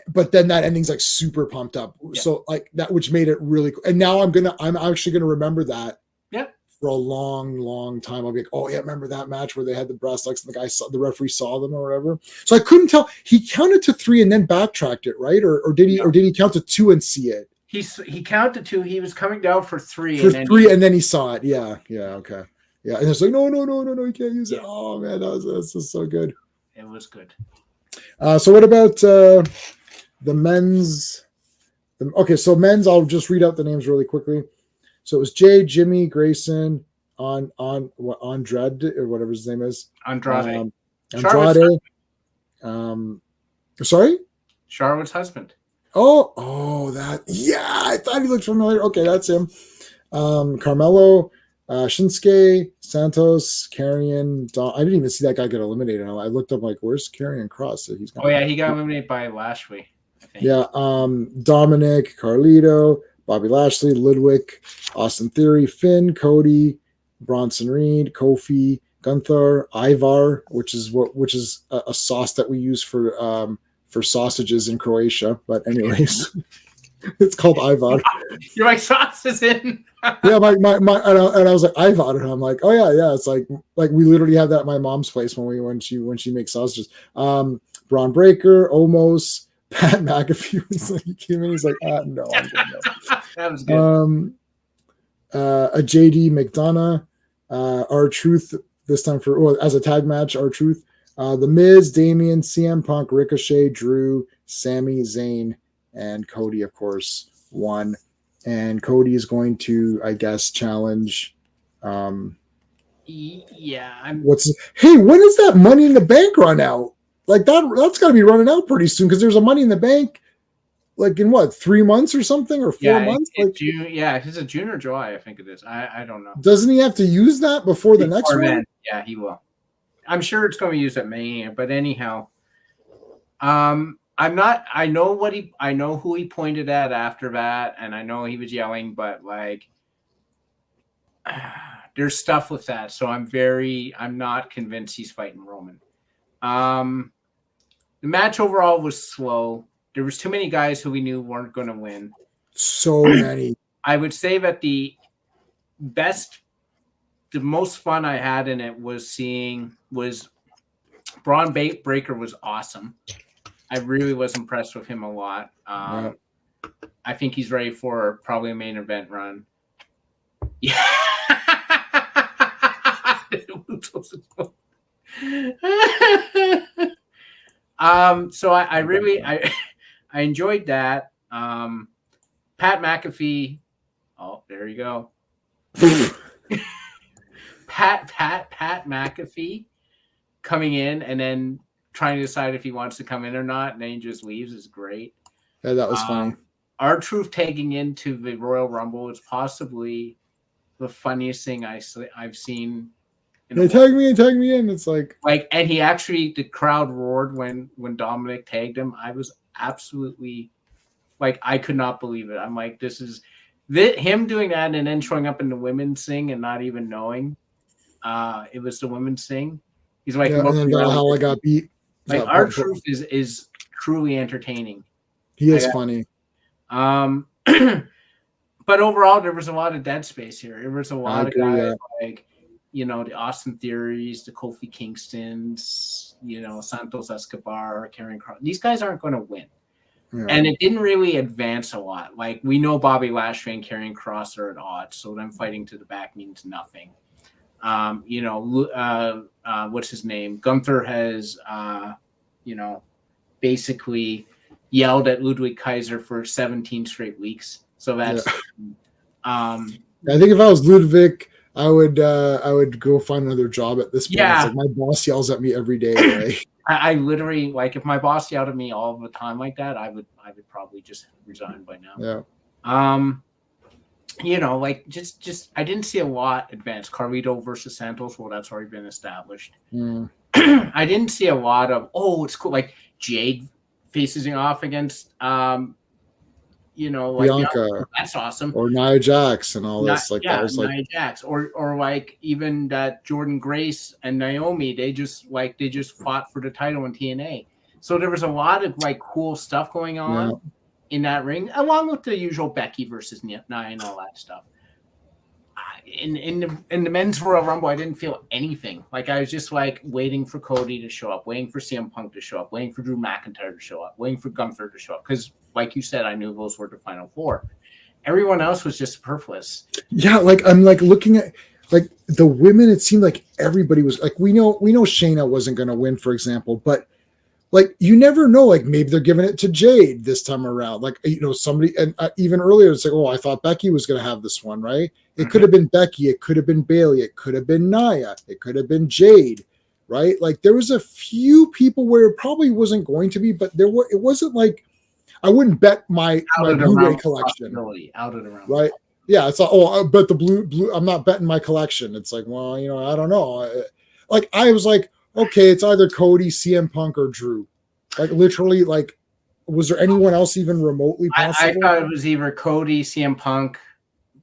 but then that ending's like super pumped up. Yeah. So like that, which made it really cool. And now I'm actually gonna remember that. Yeah. For a long, long time. I'll be like, oh yeah, remember that match where they had the brass knucks and the referee saw them or whatever. So I couldn't tell. He counted to 3 and then backtracked it, right? Or did he count to 2 and see it? He counted 2. He was coming down for 3. And then he saw it. Yeah. Okay. Yeah. And it's like, no, you can't use it. Oh man, that's just so good. It was good. So what about the men's? Okay, so men's. I'll just read out the names really quickly. So it was Jay, Jimmy, Grayson, Andrade, or whatever his name is. Andrade. Sorry? Charlotte's husband. Oh, that. Yeah, I thought he looked familiar. Okay, that's him. Carmelo, Shinsuke, Santos, Karrion. I didn't even see that guy get eliminated. I looked up like, where's Karrion Kross? So he got eliminated by Lashley, I think. Yeah, Dominic, Carlito, Bobby Lashley, Ludwig, Austin Theory, Finn, Cody, Bronson Reed, Kofi, Gunther, Ivar, which is a sauce that we use for sausages in Croatia. But anyways, it's called Ivar. You're like, sauces in. Yeah, my and I was like, Ivar, and I'm like, oh yeah. It's like we literally have that at my mom's place when she makes sausages. Braun Breaker, Omos, Pat McAfee was like, he came in, he's like, no, I'm good. No. That was good. A JD McDonough, R-Truth this time as a tag match, R-Truth. The Miz, Damian, CM Punk, Ricochet, Drew, Sami Zayn, and Cody, of course, won. And Cody is going to, I guess, challenge. Yeah. When is that Money in the Bank run out? Like that's got to be running out pretty soon because there's a Money in the Bank, like in what, 3 months or something, or 4 months? June. Yeah, is it June or July? I think it is. I don't know. Doesn't he have to use that before the next one? Yeah, he will. I'm sure it's going to be used at Mania, but anyhow, I'm not. I know who he pointed at after that, and I know he was yelling, but like, there's stuff with that. So I'm not convinced he's fighting Roman. The match overall was slow. There was too many guys who we knew weren't going to win. So many. I would say that the most fun I had in it was Braun Breaker was awesome. I really was impressed with him a lot. I think he's ready for probably a main event run. Yeah. So I I enjoyed that. Pat McAfee. Oh, there you go. Pat McAfee coming in and then trying to decide if he wants to come in or not, and then he just leaves is great. Yeah, that was funny. R-Truth tagging into the Royal Rumble is possibly the funniest thing I've seen. They tag me in. It's like, and he actually, the crowd roared when Dominic tagged him. I was absolutely like, I could not believe it. I'm like, this is him doing that and then showing up in the women's thing and not even knowing it was the women's thing. He's like, and then Valhalla got beat. Like, R-Truth is truly entertaining. He is funny. But overall, there was a lot of dead space here. There was a lot of guys like, the Austin Theories, the Kofi Kingstons, Santos Escobar, Karrion Kross. These guys aren't going to win. Yeah. And it didn't really advance a lot. Like, we know Bobby Lashley and Karrion Kross are at odds, so them fighting to the back means nothing. What's his name? Gunther has, basically yelled at Ludwig Kaiser for 17 straight weeks. So that's, I think if I was Ludwig, I would go find another job at this point. Yeah. It's like my boss yells at me every day. Right? I literally, like, if my boss yelled at me all the time like that, I would probably just resign by now. Yeah. Just I didn't see a lot advance. Carlito versus Santos, well, that's already been established. Mm. I didn't see a lot of, it's cool. Like, Jade facing off against, Bianca. That's awesome. Or Nia Jax and all this. That was like Nia Jax. Or like even that Jordynne Grace and Naomi, they just fought for the title in TNA. So there was a lot of like cool stuff going on in that ring, along with the usual Becky versus Nia and all that stuff. In the men's Royal Rumble, I didn't feel anything. Like, I was just like waiting for Cody to show up, waiting for CM Punk to show up, waiting for Drew McIntyre to show up, waiting for Gunther to show up. Because, like you said, I knew those were the final four. Everyone else was just superfluous. Yeah, like I'm like looking at like the women. It seemed like everybody was like, we know Shayna wasn't going to win, for example, but like, you never know. Like, maybe they're giving it to Jade this time around. Like, somebody, and even earlier, it's like, I thought Becky was going to have this one, right? It could have been Becky. It could have been Bayley. It could have been Nia. It could have been Jade, right? Like, there was a few people where it probably wasn't going to be, but it wasn't like, I wouldn't bet my Blu-ray collection. Out of the realm. Right? Yeah, it's like, I bet the blue. I'm not betting my collection. It's like, well, I don't know. Like, I was like, okay, it's either Cody, CM Punk, or Drew. Like, literally, like, was there anyone else even remotely possible? I thought it was either Cody, CM Punk.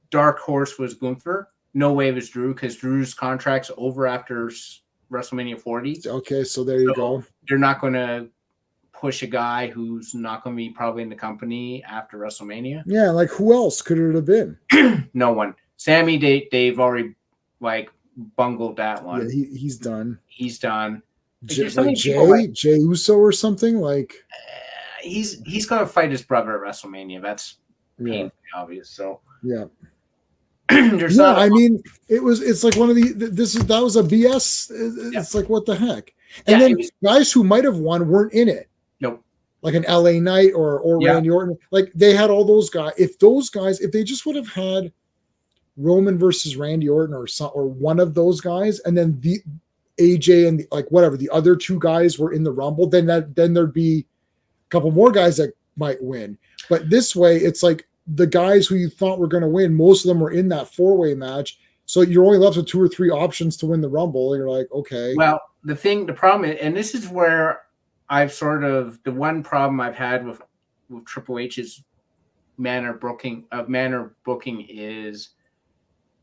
Dark horse was Gunther. No way it was Drew, because Drew's contract's over after WrestleMania 40. Okay, so there you go. They're not going to push a guy who's not going to be probably in the company after WrestleMania. Yeah, like, who else could it have been? No one. Sammy, they've already, like, bungled that one. Yeah, he's done. He's done. Jay Uso or something, like he's gonna fight his brother at WrestleMania. That's painfully obvious. So yeah. I mean, it's like one of that was a BS. It's like, what the heck? And then guys who might have won weren't in it. Nope. Like an LA Knight or Randy Orton. Like, they had all those guys. If they just would have had Roman versus Randy Orton or one of those guys, and then the AJ and the other two guys were in the Rumble, then there'd be a couple more guys that might win. But this way, it's like the guys who you thought were going to win, most of them were in that 4-way match. So you're only left with 2 or 3 options to win the Rumble. And you're like, okay. Well, the problem is, and this is where I've the one problem I've had with Triple H's manner booking is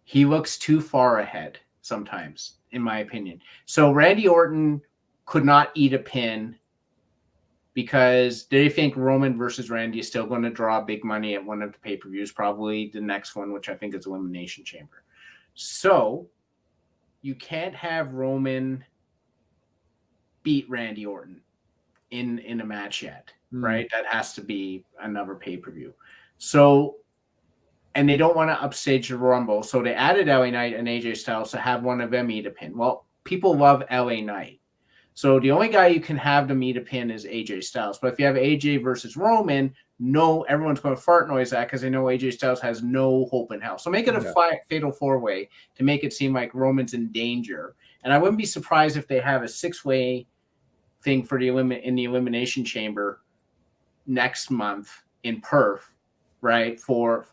he looks too far ahead sometimes, in my opinion. So Randy Orton could not eat a pin because they think Roman versus Randy is still going to draw big money at one of the pay-per-views, probably the next one, which I think is Elimination Chamber. So you can't have Roman beat Randy Orton in a match yet, right? That has to be another pay-per-view. So, and they don't want to upstage the Rumble, so they added LA Knight and AJ Styles to have one of them eat a pin. Well, people love LA Knight. So the only guy you can have to meet a pin is AJ Styles. But if you have AJ versus Roman, no, everyone's going to fart noise that because they know AJ Styles has no hope in hell. So make it a fatal 4-way to make it seem like Roman's in danger. And I wouldn't be surprised if they have a 6-way thing for the in the Elimination Chamber next month in Perth, right? For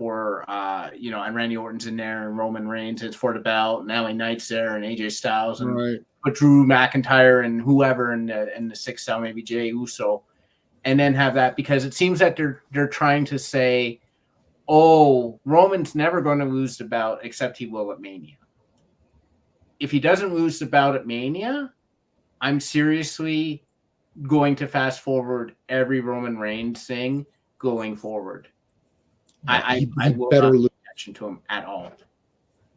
and Randy Orton's in there and Roman Reigns is for the belt, and LA Knight's there and AJ Styles and put Drew McIntyre and whoever in the 6 cell, maybe Jey Uso, and then have that because it seems that they're trying to say, oh, Roman's never going to lose the belt except he will at Mania. If he doesn't lose the belt at Mania, I'm seriously going to fast forward every Roman Reigns thing going forward. I will not pay attention to him at all.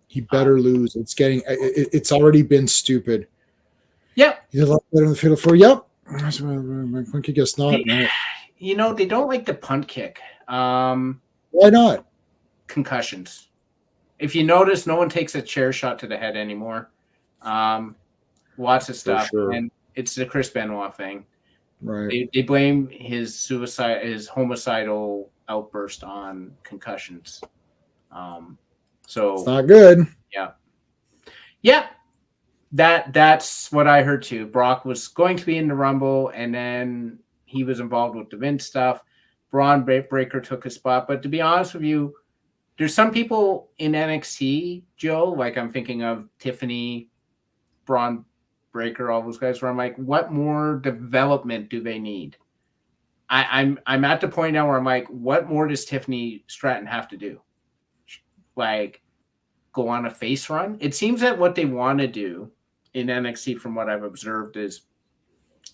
He better lose. It's already been stupid. Yep. He's a lot better in the Fatal 4. Yep. My punt kick is not. They don't like the punt kick. Why not? Concussions. If you notice, no one takes a chair shot to the head anymore. Lots of stuff. Sure. And it's the Chris Benoit thing. Right. They blame his homicidal outburst on concussions. So it's not good. Yeah. Yeah. That's what I heard too. Brock was going to be in the Rumble, and then he was involved with the Vince stuff. Braun Breaker took his spot. But to be honest with you, there's some people in NXT, Joe, like I'm thinking of Tiffany, Braun Breaker, all those guys, where I'm like, what more development do they need? I'm at the point now where I'm like, what more does Tiffany Stratton have to do? Like, go on a face run? It seems that what they want to do in NXT, from what I've observed, is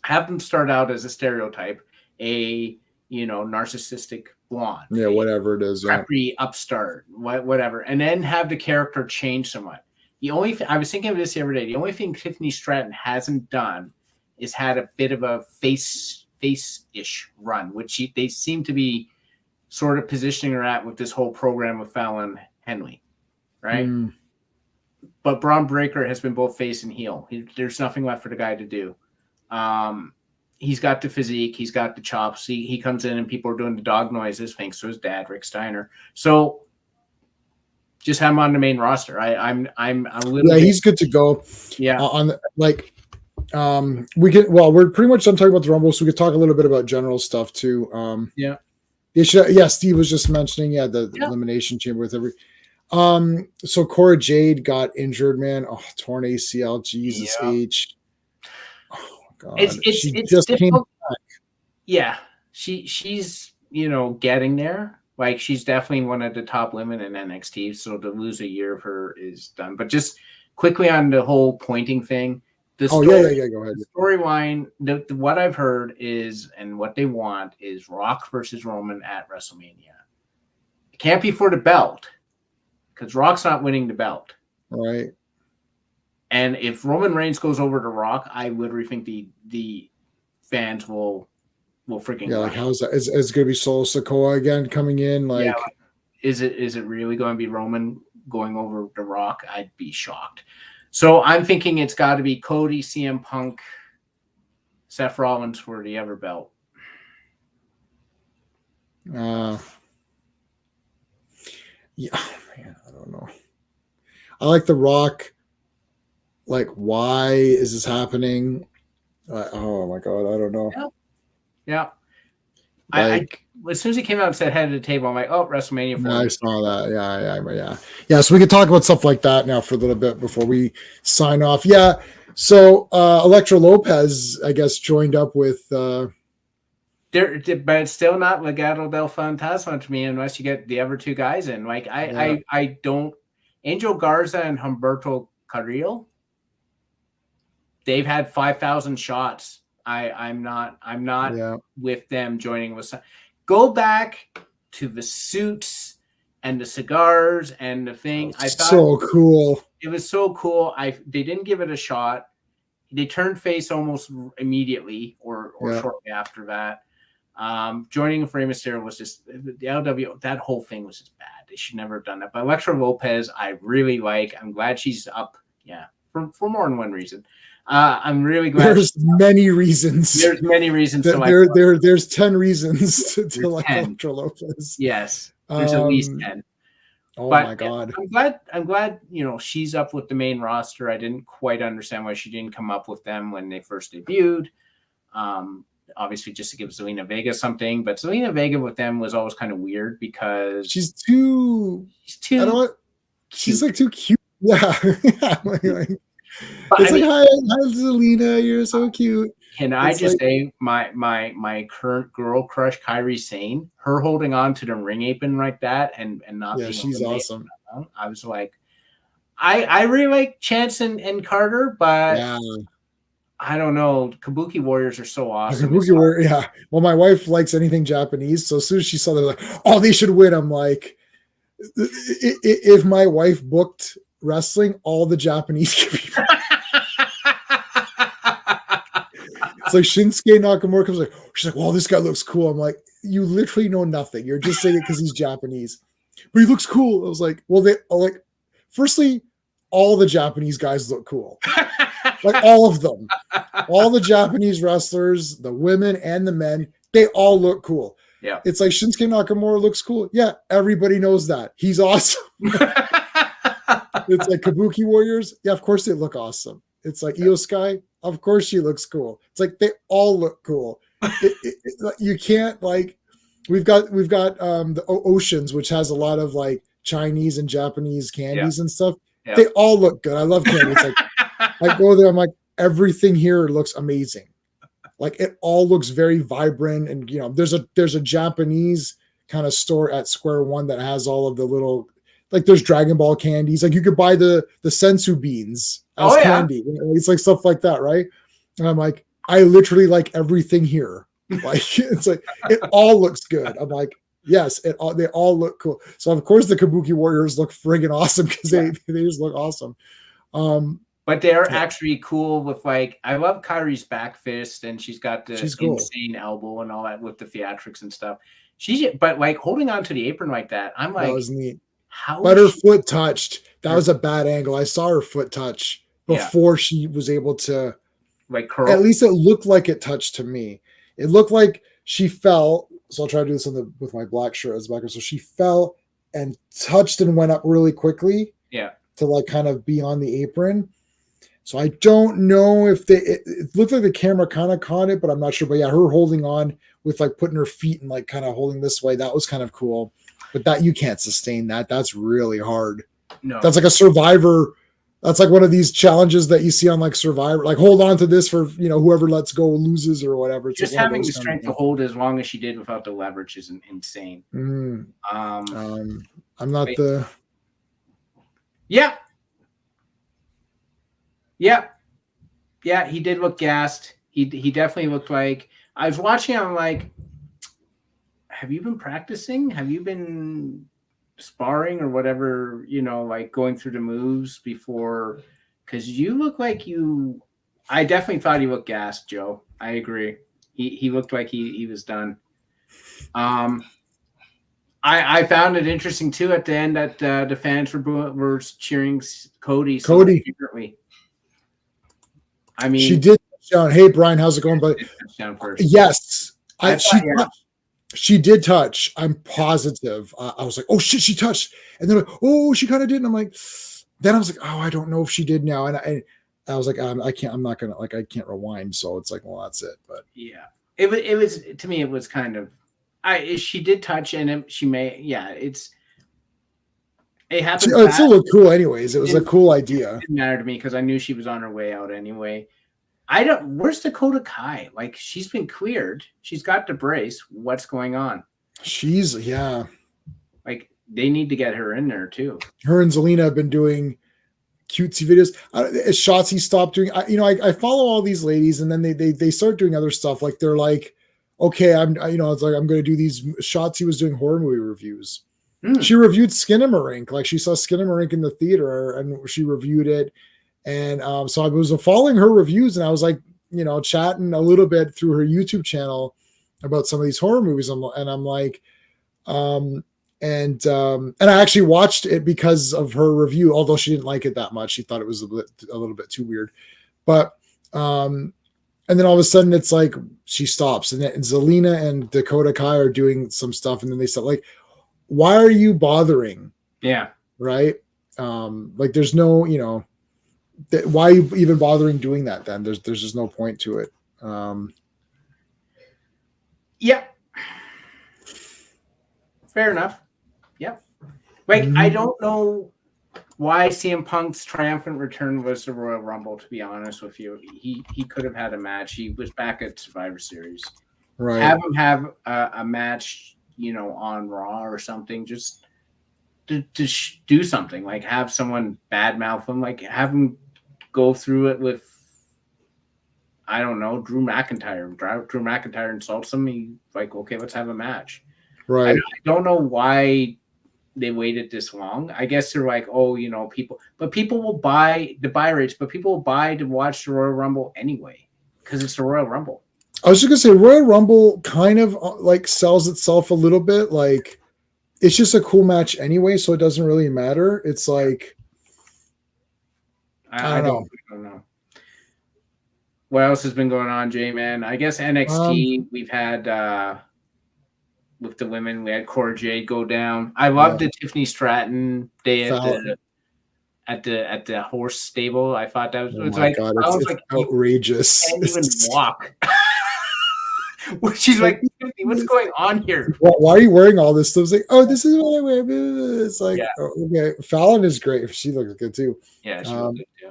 have them start out as a stereotype, a narcissistic blonde, whatever it is, preppy upstart, whatever, and then have the character change somewhat. The only I was thinking of this the other day. The only thing Tiffany Stratton hasn't done is had a bit of a face-ish run, which they seem to be sort of positioning her at with this whole program with Fallon Henley, right? But Braun Breaker has been both face and heel. There's nothing left for the guy to do. He's got the physique. He's got the chops. He comes in and people are doing the dog noises thanks to his dad, Rick Steiner. So just have him on the main roster. I'm a little. Yeah, he's good to go. Yeah. We're pretty much done talking about the Rumble, so we could talk a little bit about general stuff too. Yeah. Steve was just mentioning the Elimination Chamber with every. So Cora Jade got injured, man. Oh, torn ACL. Jesus H. Oh God. It's just came back. Yeah, she's getting there. Like, she's definitely one of the top women in NXT. So to lose a year of her is done. But just quickly on the whole pointing thing. Go ahead. The storyline, what I've heard is, and what they want is Rock versus Roman at WrestleMania. It can't be for the belt because Rock's not winning the belt. Right. And if Roman Reigns goes over to Rock, I literally think the fans will freaking like, how's that? Is going to be Solo Sikoa again coming in? Like, is it really going to be Roman going over to Rock? I'd be shocked. So I'm thinking it's got to be Cody, CM Punk, Seth Rollins for the Ever belt. Yeah, man, I don't know. I like The Rock. Like, why is this happening? Oh my God, I don't know. Yeah. I as soon as he came out and said head of the table, I'm like, oh, WrestleMania 4. I saw that. Yeah. So we can talk about stuff like that now for a little bit before we sign off. Yeah. So Elektra Lopez, I guess, joined up with. But it's still not Legado del Fantasma to me unless you get the other two guys in. Like I don't. Angel Garza and Humberto Carrillo. They've had 5,000 shots. I'm not with them joining with. Go back to the suits and the cigars and the thing. I thought so cool. It was so cool. They didn't give it a shot. They turned face almost immediately or shortly after that. Joining Rey Mysterio was just the LW. That whole thing was just bad. They should never have done that. But Elektra Lopez, I really like. I'm glad she's up. Yeah, for more than one reason. I'm really glad. There's many reasons. There's many reasons to like. There's 10 reasons to like 10. Elektra Lopez. Yes, there's at least 10. Oh but my God. I'm glad, she's up with the main roster. I didn't quite understand why she didn't come up with them when they first debuted. Obviously just to give Zelina Vega something, but Zelina Vega with them was always kind of weird because she's too I don't know, she's like too cute. Yeah. It's like, hi Zelina, you're so cute. Can I just say my current girl crush, Kairi Sane, her holding on to the ring apron like that and not being she's awesome. I was like, I really like Chance and Carter, but I don't know. Kabuki Warriors are so awesome. Kabuki Warrior, yeah. Well, my wife likes anything Japanese, so as soon as she saw, they're like, oh, they should win. I'm like, if my wife booked wrestling, all the Japanese people. It's like Shinsuke Nakamura comes like, she's like, well, this guy looks cool. I'm like, you literally know nothing. You're just saying it because he's Japanese, but he looks cool. I was like, well, they like, firstly, all the Japanese guys look cool. Like all of them, all the Japanese wrestlers, the women and the men, they all look cool. Yeah. It's like Shinsuke Nakamura looks cool. Yeah. Everybody knows that. He's awesome. It's like Kabuki Warriors. Yeah. Of course they look awesome. It's like Io Sky. Of course she looks cool. It's like, they all look cool. You can't like, we've got the Oceans, which has a lot of like Chinese and Japanese candies and stuff. Yeah. They all look good. I love candy. It's like, I go there, I'm like, everything here looks amazing. Like it all looks very vibrant. And there's a Japanese kind of store at Square One that has all of the little, like there's Dragon Ball candies. Like you could buy the sensu beans as candy. It's like stuff like that, right? And I'm like, I literally like everything here. Like it's like it all looks good. I'm like, yes, they all look cool. So of course the Kabuki Warriors look friggin' awesome because they just look awesome. But they're actually cool with like, I love Kairi's back fist and she's got the insane elbow and all that with the theatrics and stuff. But like holding on to the apron like that, I'm like, that was neat. But her foot touched. That was a bad angle. I saw her foot touch before she was able to like curl. At least it looked like it touched to me. It looked like she fell. So I'll try to do this with my black shirt as background. So she fell and touched and went up really quickly. Yeah. To like kind of be on the apron. So I don't know if it looked like the camera kind of caught it, but I'm not sure. But yeah, her holding on with like putting her feet and like kind of holding this way, that was kind of cool. But that you can't sustain that. That's really hard. No. That's like a Survivor. That's like one of these challenges that you see on like Survivor. Like hold on to this for whoever lets go loses or whatever. It's just like having the strength to hold as long as she did without the leverage is insane. I'm not the. Yeah. Yeah, he did look gassed. He definitely looked like, I was watching, I'm like, have you been practicing? Have you been sparring or whatever, like going through the moves before? Because you look like I definitely thought he looked gassed, Joe. I agree. He looked like he was done. I found it interesting too at the end that the fans were cheering Cody. Secretly. I mean, she did touchdown. Hey, Brian, how's it going, buddy? Yes, she did touch. I'm positive. I was like, oh shit, she touched, and then oh, she kind of did. And I'm like, then I was like, oh, I don't know if she did now, and I was like, I can't. I'm not gonna I can't rewind. So it's like, well, that's it. But yeah, it was to me. It was kind of. She did touch, and she may. Yeah, it happened. It still looked cool, anyways. It was a cool idea. It didn't matter to me because I knew she was on her way out anyway. Where's Dakota Kai? Like she's been cleared. She's got the brace. What's going on? Like they need to get her in there too. Her and Zelina have been doing cutesy videos. Shotzi stopped doing. I follow all these ladies, and then they start doing other stuff. Like they're like, okay, it's like I'm going to do these. Shotzi was doing horror movie reviews. She reviewed Skinamarink. Like she saw Skinamarink in the theater and she reviewed it. And so I was following her reviews and I was like, chatting a little bit through her YouTube channel about some of these horror movies. And I'm like, and and I actually watched it because of her review, although she didn't like it that much. She thought it was a little bit too weird. But and then all of a sudden it's like she stops, and then Zelina and Dakota Kai are doing some stuff, and then they stop. Like, why are you bothering? Yeah. Right. Like there's no, why are you even bothering doing that then? There's just no point to it. Yeah. Fair enough. Yeah. Like, I don't know why CM Punk's triumphant return was the Royal Rumble, to be honest with you. He could have had a match. He was back at Survivor Series. Right. Have him have a match, on Raw or something, just to do something. Like, have someone badmouth him. Like, have him go through it with, I don't know, Drew McIntyre. Drew McIntyre insults him. He's like, okay, let's have a match. Right. I don't know why they waited this long. I guess they're like, people will buy the buy rates, but people will buy to watch the Royal Rumble anyway because it's the Royal Rumble. I was just gonna say Royal Rumble kind of like sells itself a little bit. Like, it's just a cool match anyway, so it doesn't really matter. It's like, I don't know. What else has been going on, J-Man? I guess NXT, we've had with the women, we had Cora Jade go down. I loved the Tiffany Stratton day at the horse stable. I thought that was, it's outrageous. You can't even walk. She's like, what's going on here? Why are you wearing all this stuff? It's like, oh, this is what I wear. It's like, okay. Fallon is great. She looks good too. Yeah, she looks good too.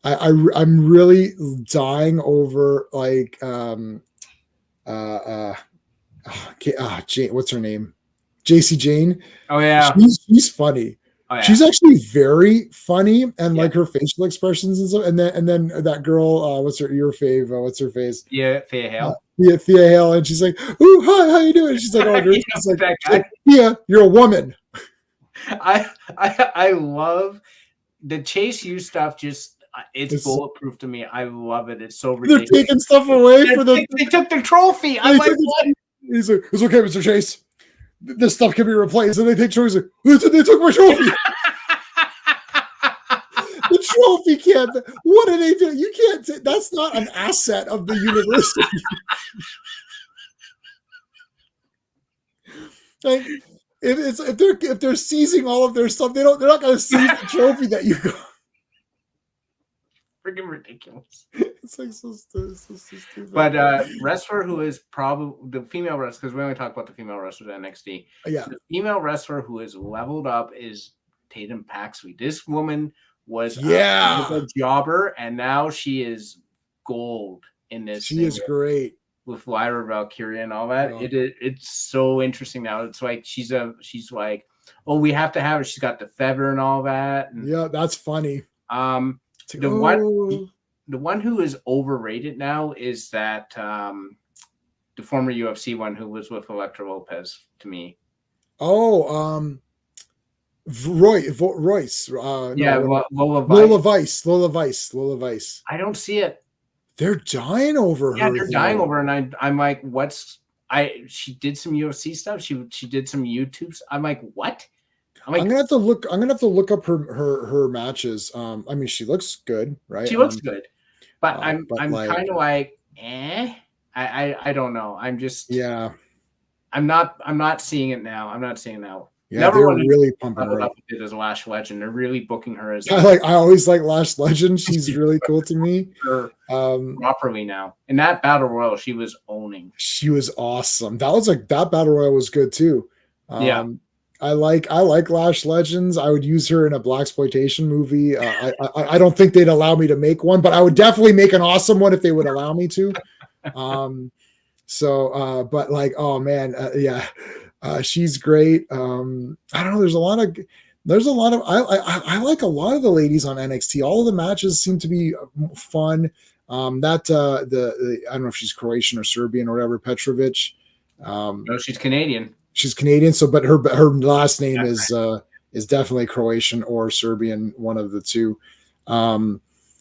I'm really dying over like Jane, what's her name? JC Jane. Oh yeah, she's funny. Oh, yeah. She's actually very funny, and like her facial expressions and stuff. And then that girl, what's your fave? What's her face? Yeah, Thea Hale. Thea Hale, and she's like, "Ooh, hi, how you doing?" She's like, "Oh, she's like, yeah, you're a woman." I love the Chase U stuff. Just it's bulletproof to me. I love it. It's so ridiculous. They're taking stuff away for them. They took the trophy. I'm like, what? He's like, it's okay, Mr. Chase. This stuff can be replaced. And they take trophies. Like, they took my trophy. The trophy can't. What do they do? You can't. That's not an asset of the university. Like, if they're seizing all of their stuff, they're not going to seize the trophy that you got. Freaking ridiculous. It's like so stupid. But wrestler who is probably the female wrestler, because we only talk about the female wrestlers at NXT. Yeah. The female wrestler who is leveled up is Tatum Paxley. This woman was a jobber, and now she is gold in this. She is great with Lyra Valkyria and all that. Yeah. It's so interesting now. It's like she's like, oh, we have to have her. She's got the feather and all that. And, yeah, that's funny. The one who is overrated now is that the former UFC one who was with Elektra Lopez to me. Oh, Royce. Lola Vice. I don't see it. They're dying over her. Yeah, they're dying over her, and I'm like, she did some UFC stuff. She did some YouTubes. I'm like, what? I'm gonna have to look up her matches. I mean, she looks good, right? She looks good, but I'm kind of like, I don't know. I'm just I'm not seeing it now. I'm not seeing it now. Yeah, they're really pumping her up. As Lash Legend, they're really booking her as. I always like Lash Legend. She's really cool to me. Properly now in that battle royal, she was owning. She was awesome. That battle royal was good too. I like Lash Legends. I would use her in a blaxploitation movie. I don't think they'd allow me to make one, but I would definitely make an awesome one if they would allow me to. But like, oh man, she's great. I don't know. There's a lot of. I like a lot of the ladies on NXT. All of the matches seem to be fun. I don't know if she's Croatian or Serbian or whatever. Petrovic. No, she's Canadian. She's Canadian, but her last name is definitely Croatian or Serbian, one of the two.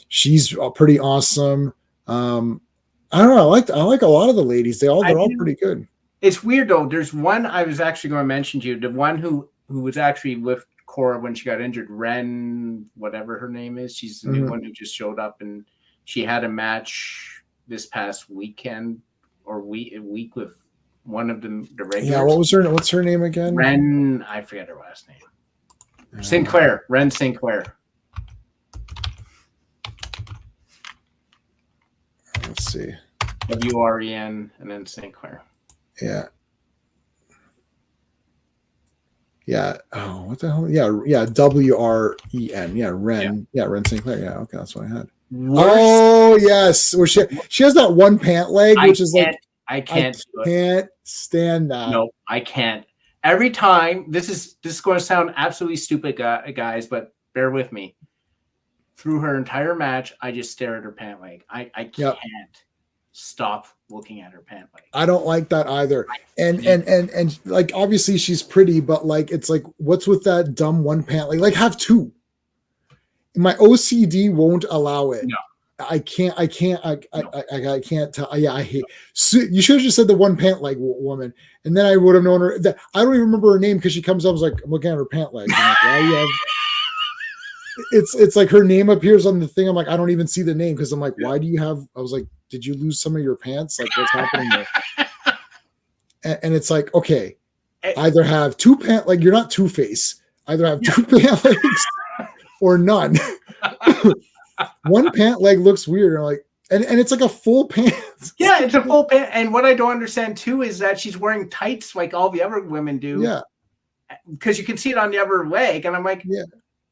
She's pretty awesome. I don't know. I like a lot of the ladies. They're all pretty good. It's weird though. There's one I was actually going to mention to you. The one who was actually with Cora when she got injured, Ren, whatever her name is. She's the new one who just showed up, and she had a match this past weekend or week with one of the regulars. Yeah, what's her name again? Ren, I forget her last name. Sinclair. Ren Sinclair. Let's see. WREN and then Sinclair. Yeah. Yeah. Oh, what the hell? Yeah. WREN. Yeah. Ren. Yeah. Ren Sinclair. Yeah. Okay. That's what I had. Oh, yes. Where she has that one pant leg, which is like, I can't stand that. No, I can't. Every time, this is going to sound absolutely stupid, guys, but bear with me. Through her entire match, I just stare at her pant leg. I can't stop looking at her pant leg. I don't like that either. And like obviously she's pretty, but like it's like what's with that dumb one pant leg? Like have two. My OCD won't allow it. No. I can't tell. Yeah, I hate. So you should have just said the one pant leg woman, and then I would have known her. I don't even remember her name because she comes up. I was like, I'm looking at her pant leg. I'm like, why you have? It's like her name appears on the thing. I'm like, I don't even see the name because I'm like, why do you have? I was like, did you lose some of your pants? Like, what's happening there? And it's like, okay, either have two pant, like you're not Two-Face. Either have two pant legs or none. One pant leg looks weird. And like, and it's like a full pants. Yeah, it's a full pant. And what I don't understand too is that she's wearing tights like all the other women do. Yeah. Because you can see it on the other leg. And I'm like, yeah.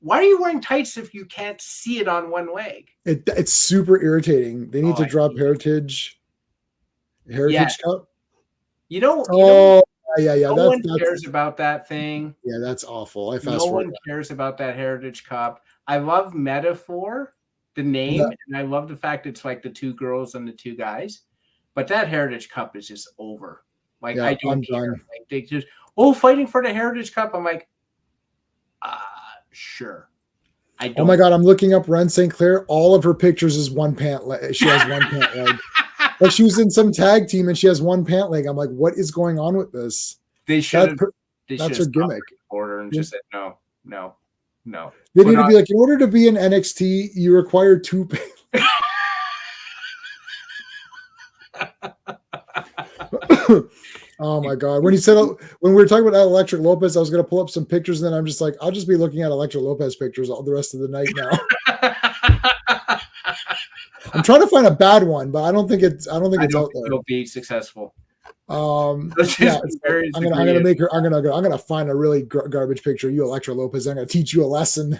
Why are you wearing tights if you can't see it on one leg? It's super irritating. They need to drop Heritage Cup. Yeah. No one cares about that thing. Yeah, that's awful. No one cares about that Heritage Cup. I love Metaphor, the name, and I love the fact it's like the two girls and the two guys. But that Heritage Cup is just over. Like I don't care. Like they just fighting for the Heritage Cup. I'm like, sure. Oh my God, I'm looking up Ren Sinclair. All of her pictures is one pant leg. She has one pant leg. Like she was in some tag team and she has one pant leg. I'm like, what is going on with this? They should. That's her gimmick. Order and just said no. They need to be like, in order to be in NXT, you require two pants. Oh my God. When we were talking about Electric Lopez, I was going to pull up some pictures and then I'm just like, I'll just be looking at Electric Lopez pictures all the rest of the night now. I'm trying to find a bad one, but I don't think it's out there. It'll be successful. I'm gonna find a really garbage picture of you, Electra Lopez. I'm gonna teach you a lesson.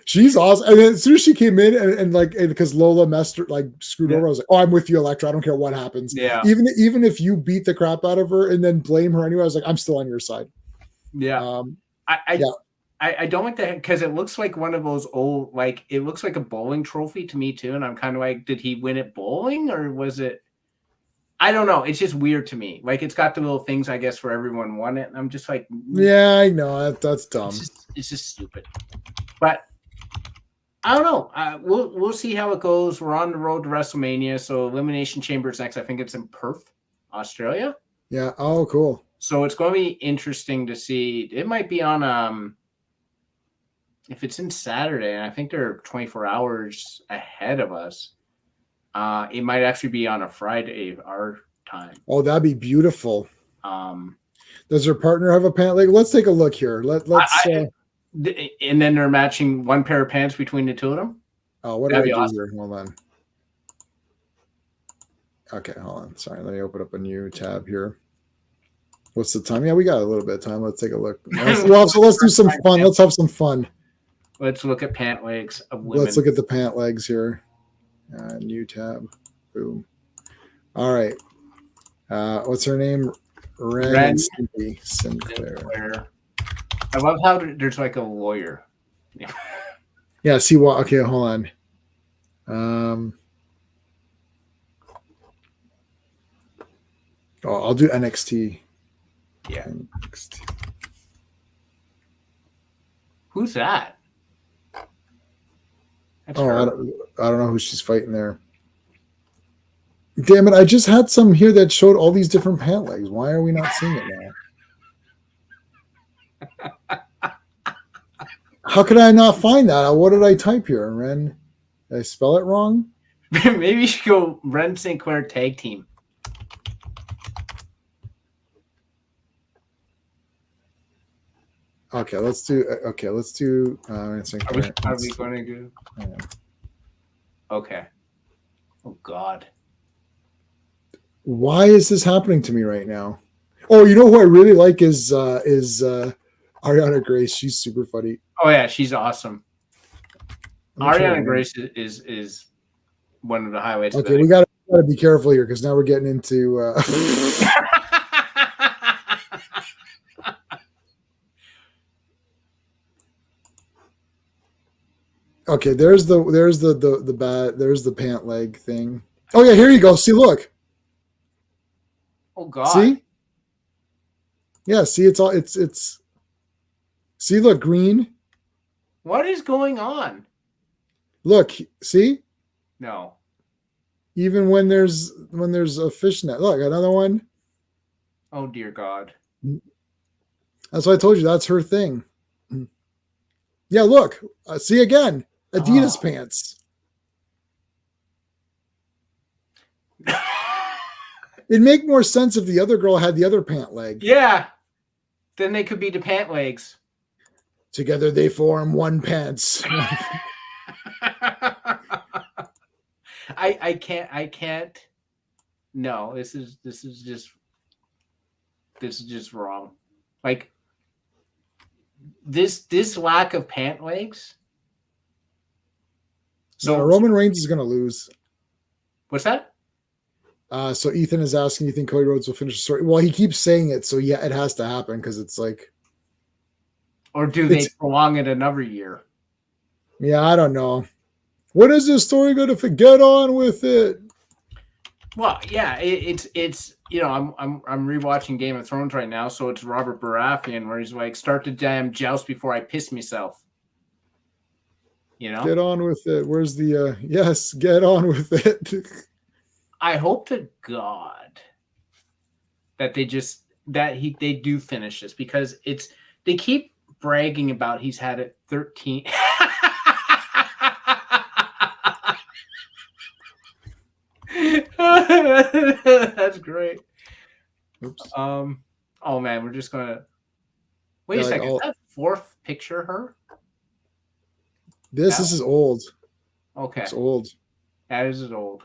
She's awesome. And then as soon as she came in and because Lola messed her, like screwed over, I was like, oh, I'm with you, Electra. I don't care what happens. Yeah. Even if you beat the crap out of her and then blame her anyway, I was like, I'm still on your side. Yeah. I don't like that because it looks like one of those old, like it looks like a bowling trophy to me too. And I'm kind of like, did he win it bowling or was it? I don't know. It's just weird to me. Like it's got the little things, I guess, for everyone won it. And I'm just like, yeah, I know that's dumb. It's just stupid. But I don't know. We'll see how it goes. We're on the road to WrestleMania, so Elimination Chamber is next. I think it's in Perth, Australia. Yeah. Oh, cool. So it's going to be interesting to see. It might be on if it's in Saturday, and I think they're 24 hours ahead of us, it might actually be on a Friday, our time. Oh, that'd be beautiful. Does her partner have a pant leg? Let's take a look here. Let's. And then they're matching one pair of pants between the two of them. Oh, what do I do here? Hold on. Okay, hold on. Sorry, let me open up a new tab here. What's the time? Yeah, we got a little bit of time. Let's take a look. So let's do some fun. Let's have some fun. Let's look at pant legs of women. Let's look at the pant legs here. New tab. Boom. All right. What's her name? Ren Sinclair. I love how there's like a lawyer. Yeah. See what? Okay, hold on. I'll do NXT. Yeah. NXT. Who's that? I don't know who she's fighting there. Damn it! I just had some here that showed all these different pant legs. Why are we not seeing it now? How could I not find that? What did I type here, Ren? Did I spell it wrong? Maybe you should go Ren St. Clair tag team. Okay, let's do. St. Clair. Are we going to do? Yeah. Okay. Oh God. Why is this happening to me right now? Oh, you know who I really like is Ariana Grace. She's super funny. Oh yeah, she's awesome. Ariana Grace is one of the highlights. Okay, we gotta be careful here because now we're getting into. Okay, there's the pant leg thing. Oh yeah, here you go. See, look. Oh God. See? Yeah, see, it's see, look, green. What is going on? Look, see? No. Even when there's a fishnet. Look, another one. Oh dear God. That's why I told you that's her thing. Yeah, look. See again. Adidas pants. It'd make more sense if the other girl had the other pant leg. Yeah. Then they could be the pant legs. Together they form one pants. I can't. No, this is just wrong. Like this lack of pant legs. So Roman Reigns is going to lose. What's that? So Ethan is asking, you think Cody Rhodes will finish the story? Well, he keeps saying it, so yeah, it has to happen because it's like. Or do they prolong it another year? Yeah, I don't know. What is this story going to get on with it? Well, yeah, it's you know, I'm rewatching Game of Thrones right now, so it's Robert Baratheon where he's like, start the damn joust before I piss myself. You know? Get on with it. Where's the yes, get on with it. I hope to God that they do finish this because they keep bragging about he's had it 13. That's great. Oops. Oh man, we're just gonna wait a second. Is that fourth picture of her? This is old. Okay. It's old. That is old.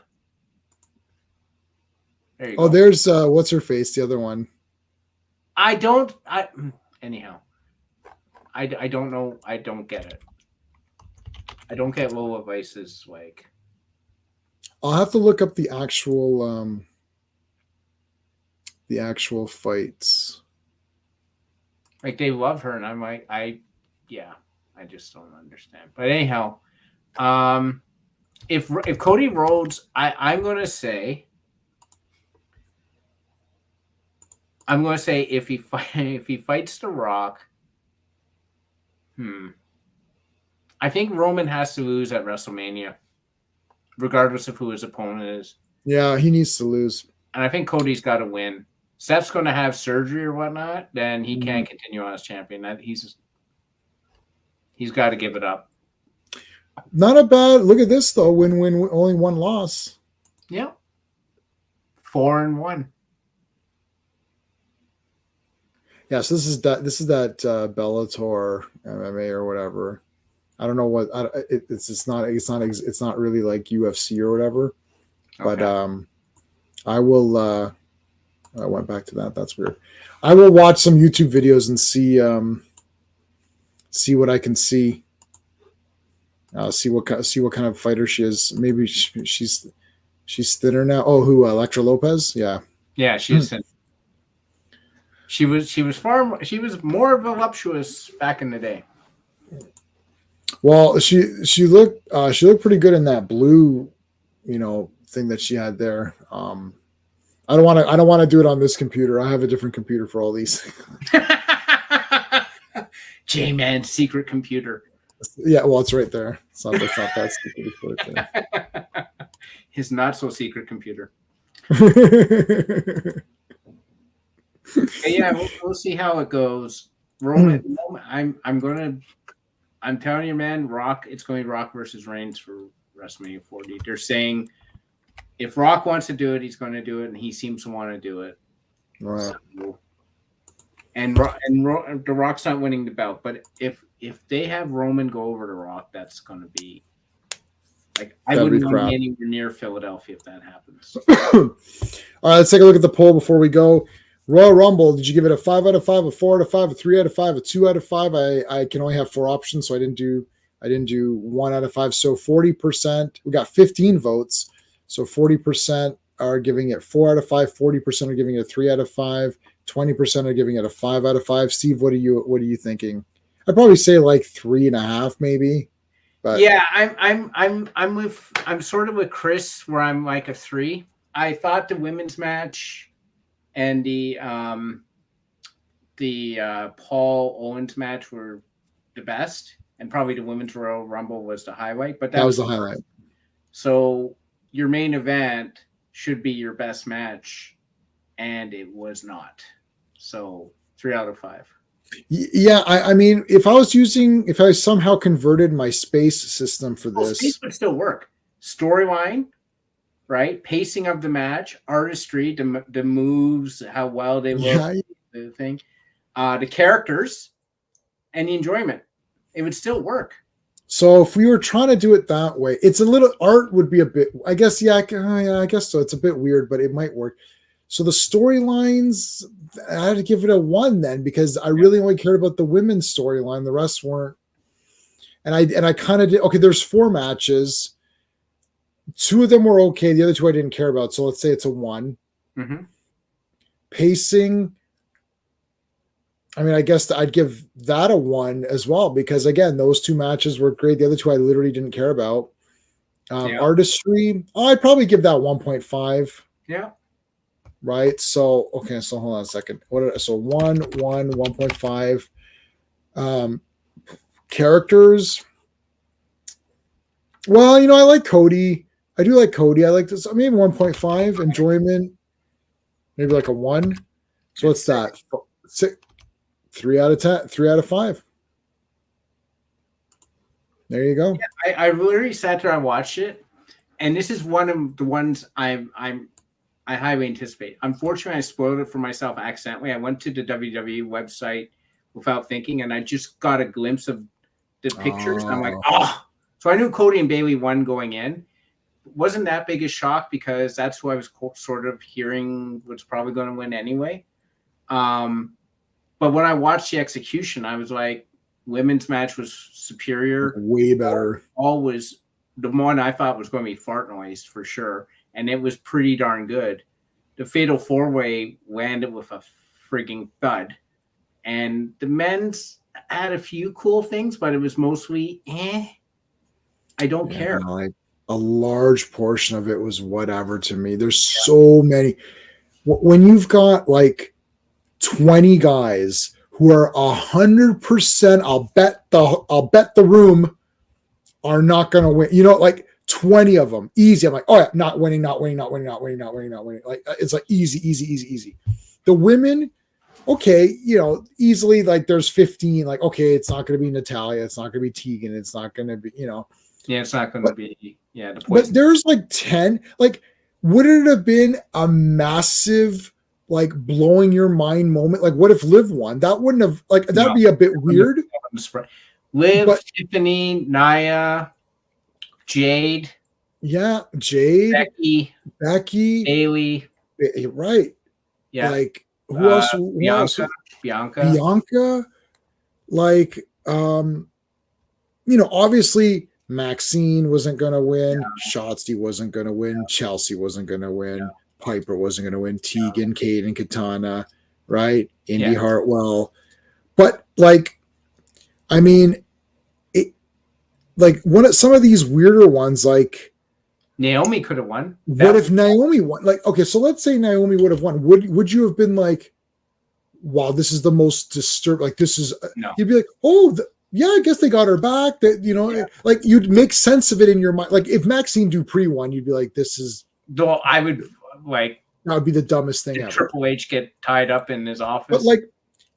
There you go. Oh, there's what's her face, the other one. Anyhow. I don't know. I don't get it. I don't get Lola Vice's like. I'll have to look up the actual fights. Like they love her, and I'm like, I just don't understand. But anyhow, if Cody Rhodes, I'm gonna say if he fights The Rock, I think Roman has to lose at WrestleMania, regardless of who his opponent is. Yeah, he needs to lose. And I think Cody's got to win. Seth's going to have surgery or whatnot, then he can't continue on as champion. He's got to give it up. Not a bad look at this though. Win only one loss. Yeah. 4-1. Yeah, so this is that Bellator MMA or whatever. I don't know what it's not really like UFC or whatever. Okay. But I will. I went back to that. That's weird. I will watch some YouTube videos and see what I can see. See what kind of fighter she is. Maybe she's thinner now. Oh, who? Elektra Lopez? Yeah. Yeah, she's thin. She was more voluptuous back in the day. Well, she looked pretty good in that blue, thing that she had there. I don't want to do it on this computer. I have a different computer for all these. J-Man's secret computer. Yeah, well, it's right there. It's not that secret. His not so secret computer. But yeah, we'll see how it goes. Roman, I'm telling you, man, Rock. It's going to be Rock versus Reigns for WrestleMania 40. They're saying if Rock wants to do it, he's going to do it, and he seems to want to do it. Right. So, the Rock's not winning the belt, but if they have Roman go over to Rock, that's going to be like I wouldn't want to be anywhere near Philadelphia if that happens. All right, let's take a look at the poll before we go. Royal Rumble, did you give it a 5 out of 5, a 4 out of 5, a 3 out of 5, a 2 out of 5? I can only have 4 options, so I didn't do 1 out of 5. So 40%, we got 15 votes. So 40% are giving it 4 out of 5, 40% are giving it a 3 out of 5, 20% are giving it a 5 out of 5. Steve, what are you thinking? I'd probably say like 3.5 maybe. But yeah, I'm sort of with Chris where I'm like a 3. I thought the women's match and the Paul Owens match were the best, and probably the women's Royal Rumble was the highlight. But that was the highlight. So your main event should be your best match, and it was not. So 3 out of 5. Yeah, I mean, if I somehow converted my space system for this, space would still work. Storyline, right? Pacing of the match, artistry, the moves, how well they look, the thing, the characters, and the enjoyment. It would still work. So if we were trying to do it that way, it's a little art would be a bit. I guess I guess so. It's a bit weird, but it might work. So the storylines, I had to give it a 1 then because I really only cared about the women's storyline. The rest weren't. And I kind of did. Okay, there's 4 matches. 2 of them were okay. The other 2 I didn't care about. So let's say it's a 1. Mm-hmm. Pacing. I mean, I guess I'd give that a 1 as well because again, those 2 matches were great. The other 2 I literally didn't care about. Artistry, I'd probably give that 1.5. Yeah. Right. So okay. So hold on a second. So 1.5. Characters. Well, I like Cody. I do like Cody. I like this. Maybe 1.5. Enjoyment. Maybe like a 1. So what's that? 3 out of 10. 3 out of 5. There you go. Yeah, I literally sat there and watched it, and this is one of the ones I highly anticipate. Unfortunately, I spoiled it for myself accidentally. I went to the WWE website without thinking, and I just got a glimpse of the pictures. And I'm like, oh. So I knew Cody and Bayley won going in. Wasn't that big a shock because that's who I was sort of hearing was probably going to win anyway. But when I watched the execution, I was like, women's match was superior. Way better. Always the one I thought was going to be fart noise for sure. And it was pretty darn good. The Fatal 4-Way landed with a frigging thud. And the men's had a few cool things, but it was mostly, I don't care. Like a large portion of it was whatever to me. There's so many. When you've got like 20 guys who are 100%, I'll bet the room are not going to win. Like 20 of them, easy. I'm like, oh yeah, not winning. Like it's like easy. The women, okay, easily like there's 15. Like okay, it's not going to be Natalia, it's not going to be Tegan, it's not going to be, Yeah, it's not going to be. Yeah, but there's like 10. Like, would it have been a massive like blowing your mind moment? Like, what if Liv won? That wouldn't have that'd be a bit weird. Liv, Tiffany, Nia, Jade. Yeah, Jade. Becky. Bayley. Right. Yeah. Like who else? Bianca. Like, obviously Maxine wasn't going to win. Shotzi wasn't going to win. Chelsea wasn't going to win. Piper wasn't going to win. Tegan, Kate, and Katana. Right. Indy Hartwell. But like, I mean, some of these weirder ones, like Naomi could have won. What if Naomi won? Like, okay, so let's say Naomi would have won. Would you have been like, wow, this is the most disturbed? Like, this is. No. You'd be like, oh, yeah, I guess they got her back. That like you'd make sense of it in your mind. Like if Maxine Dupree won, you'd be like, this is. Though I would like That would be the dumbest thing did ever. Triple H get tied up in his office? But like,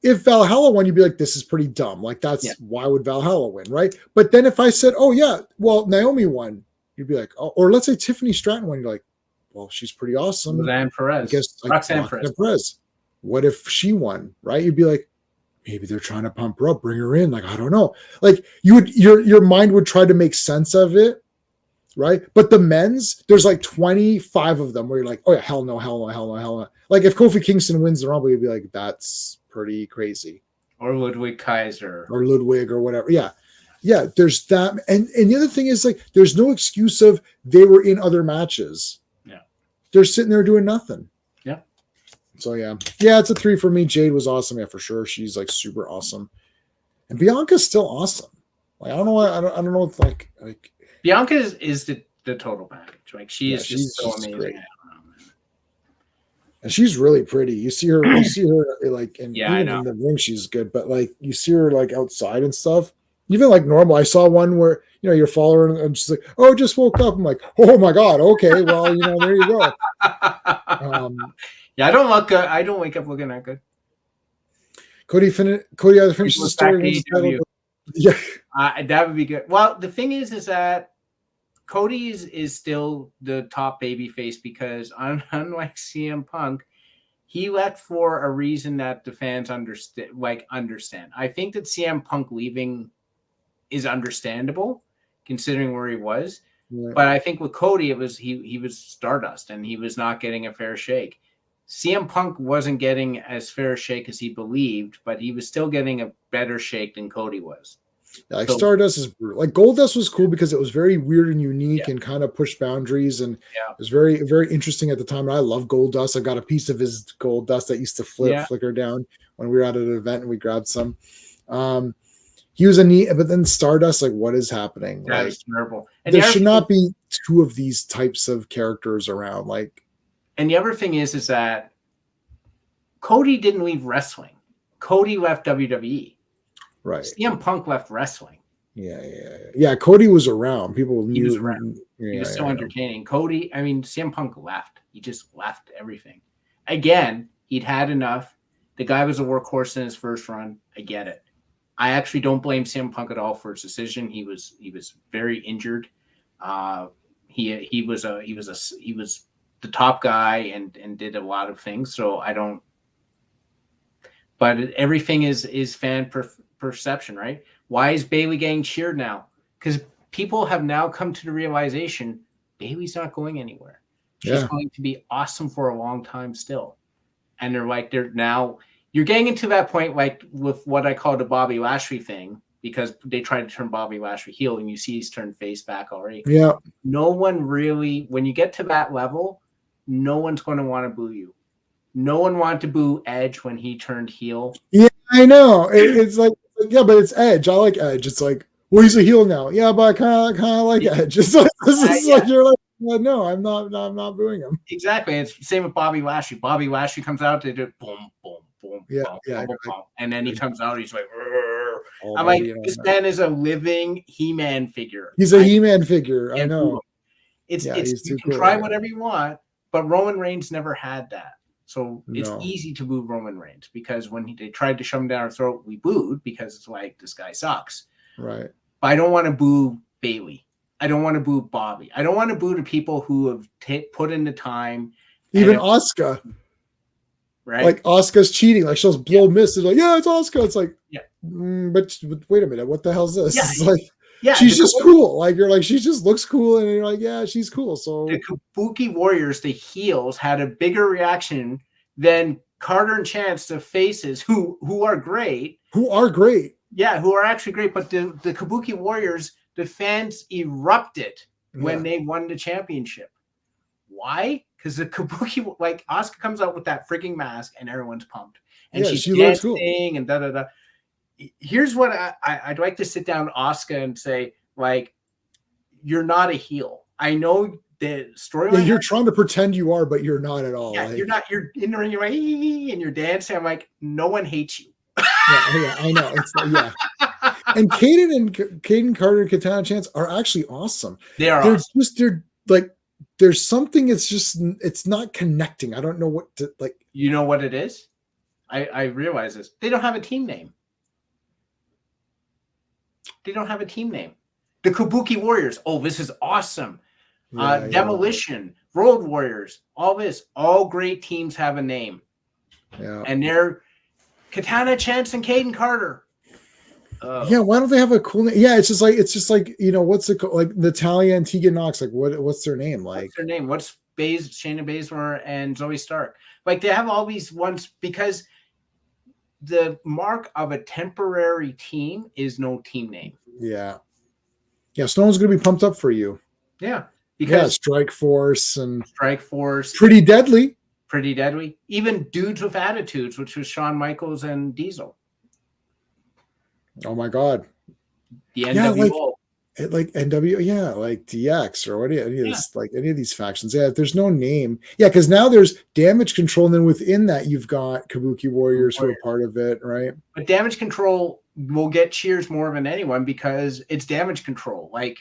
if Valhalla won, you'd be like, this is pretty dumb. Like, that's why would Valhalla win, right? But then if I said, oh yeah, well, Naomi won, you'd be like, oh, or let's say Tiffany Stratton won, you're like, well, she's pretty awesome. Roxanne Perez. I guess like Roxanne Perez. What if she won, right? You'd be like, maybe they're trying to pump her up, bring her in. Like, I don't know. Like your mind would try to make sense of it, right? But the men's, there's like 25 of them where you're like, oh yeah, hell no, hell no, hell no, hell no. Like if Kofi Kingston wins the Rumble, you'd be like, that's pretty crazy. Or Ludwig Kaiser. Or Ludwig or whatever. Yeah. Yeah, there's that. And the other thing is like, there's no excuse of they were in other matches. Yeah. They're sitting there doing nothing. Yeah. So yeah, it's a 3 for me. Jade was awesome, yeah, for sure. She's like super awesome, and Bianca's still awesome. Like I don't know why I don't know if like Bianca is the total package. Like she's so amazing. Great. And she's really pretty. You see her like and even in the ring she's good, but like you see her like outside and stuff. Even like normal. I saw one where you're following and she's like, oh, just woke up. I'm like, oh my god, okay, well there you go. Yeah, I don't look good. I don't wake up looking that good. Cody either finished the story. Yeah, that would be good. Well, the thing is that Cody is still the top babyface because unlike CM Punk, he left for a reason that the fans understand. I think that CM Punk leaving is understandable considering where he was. Yeah. But I think with Cody, it was he was Stardust and he was not getting a fair shake. CM Punk wasn't getting as fair a shake as he believed, but he was still getting a better shake than Cody was. Yeah, like Stardust is brutal. Like Goldust was cool because it was very weird and unique and kind of pushed boundaries, and it was very, very interesting at the time. And I love Goldust. I got a piece of his Goldust that used to flicker down when we were at an event and we grabbed some. He was a neat, but then Stardust, like, what is happening? That is terrible. And there should not be two of these types of characters around. Like, and the other thing is that Cody didn't leave wrestling. Cody left WWE. Right. CM Punk left wrestling. Yeah. Cody was around. People knew. He was around. He was so entertaining. Cody, CM Punk left. He just left everything. Again, he'd had enough. The guy was a workhorse in his first run. I get it. I actually don't blame CM Punk at all for his decision. He was very injured. He was the top guy and did a lot of things. So I don't. But everything is fan perception, right? Why is Bayley getting cheered now? Because people have now come to the realization Bayley's not going anywhere. She's going to be awesome for a long time still. And you're getting into that point like with what I call the Bobby Lashley thing, because they tried to turn Bobby Lashley heel and you see he's turned face back already. Yeah. No one really, when you get to that level, no one's going to want to boo you. No one wanted to boo Edge when he turned heel. Yeah, I know. It's like, but it's Edge. I like Edge. It's like, well, he's a heel now. Yeah, but I kind of like Edge. It's like, like you're like, no, I'm not booing him. Exactly. It's the same with Bobby Lashley. Bobby Lashley comes out, they do boom, boom, boom, boom, and then he comes out, he's like, I'm like, this man is a living He-Man figure. He's a He-Man figure. I know. It's you can try whatever you want, but Roman Reigns never had that. So it's easy to boo Roman Reigns because when they tried to shove him down our throat, we booed because it's like, this guy sucks. Right. But I don't want to boo Bayley. I don't want to boo Bobby. I don't want to boo the people who have put in the time. Even Asuka. Right. Like Asuka's cheating. Like she'll blow mist. It's like, yeah, it's Asuka. It's like, but wait a minute. What the hell is this? It's like, she's just cool. Like you're like, she just looks cool, and you're like, yeah, she's cool. So the Kabuki Warriors, the heels, had a bigger reaction than Carter and Chance, the faces, who are great. Who are great. Yeah, who are actually great. But the Kabuki Warriors, the fans erupted when they won the championship. Why? Because the Kabuki, like Asuka comes out with that freaking mask, and everyone's pumped, and she's dancing cool. And da da da. Here's what I'd like to sit down Asuka and say, like, you're not a heel. I know the storyline. Yeah, you're trying to pretend you are, but you're not at all. Yeah, like, you're not. You're in the ring, you're like, and you're dancing. I'm like, no one hates you. Yeah, I know. It's And Caden Carter and Katana Chance are actually awesome. They're like there's something. It's not connecting. I don't know what to like. You know what it is? I realize this. They don't have a team name. They don't have a team name. The Kabuki Warriors. Oh, this is awesome. Demolition, Road Warriors, all great teams have a name. Yeah. And they're Katana Chance and Caden Carter. Yeah, why don't they have a cool name? Yeah, it's just like what's it called? Like Natalia and Tegan Knox. Like what's their name? Like what's their name? What's Shayna Baszler and Zoe Stark? Like they have all these ones because the mark of a temporary team is no team name. Yeah. Yeah, so no one's gonna be pumped up for you. Yeah. Because Strike Force, Pretty Deadly. Even Dudes with Attitudes, which was Shawn Michaels and Diesel. Oh my God. The NWO. Like NWO, like DX or any of these factions. Yeah, there's no name. Yeah, because now there's Damage Control, and then within that you've got Kabuki Warriors who are part of it, right? But Damage Control will get cheers more than anyone because it's Damage Control. Like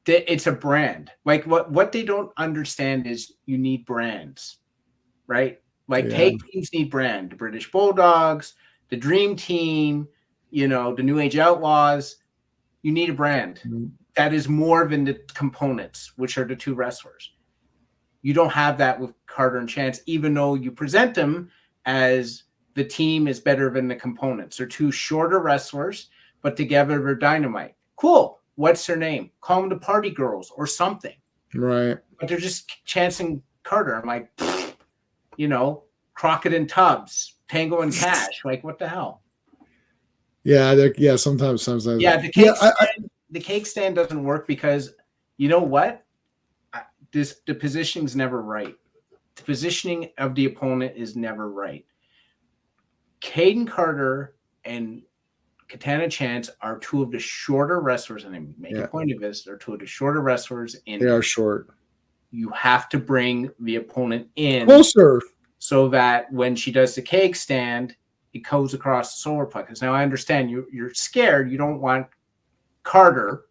it's a brand. Like what they don't understand is you need brands, right? Like tag teams need brand. The British Bulldogs, the Dream Team, the New Age Outlaws. You need a brand that is more than the components, which are the two wrestlers. You don't have that with Carter and Chance, even though you present them as the team is better than the components. They're two shorter wrestlers, but together they're dynamite. Cool. What's their name? Call them the Party Girls or something. Right. But they're just Chance and Carter. I'm like, Crockett and Tubbs, Tango and Cash. Like, what the hell? Yeah, sometimes. Yeah, the cake stand doesn't work because you know what? The positioning's never right. The positioning of the opponent is never right. Caden Carter and Katana Chance are two of the shorter wrestlers, and I make a point of this. They're two of the shorter wrestlers. They are short. You have to bring the opponent in closer so that when she does the cake stand, it goes across the solar plexus. Now I understand you're scared. You don't want Carter,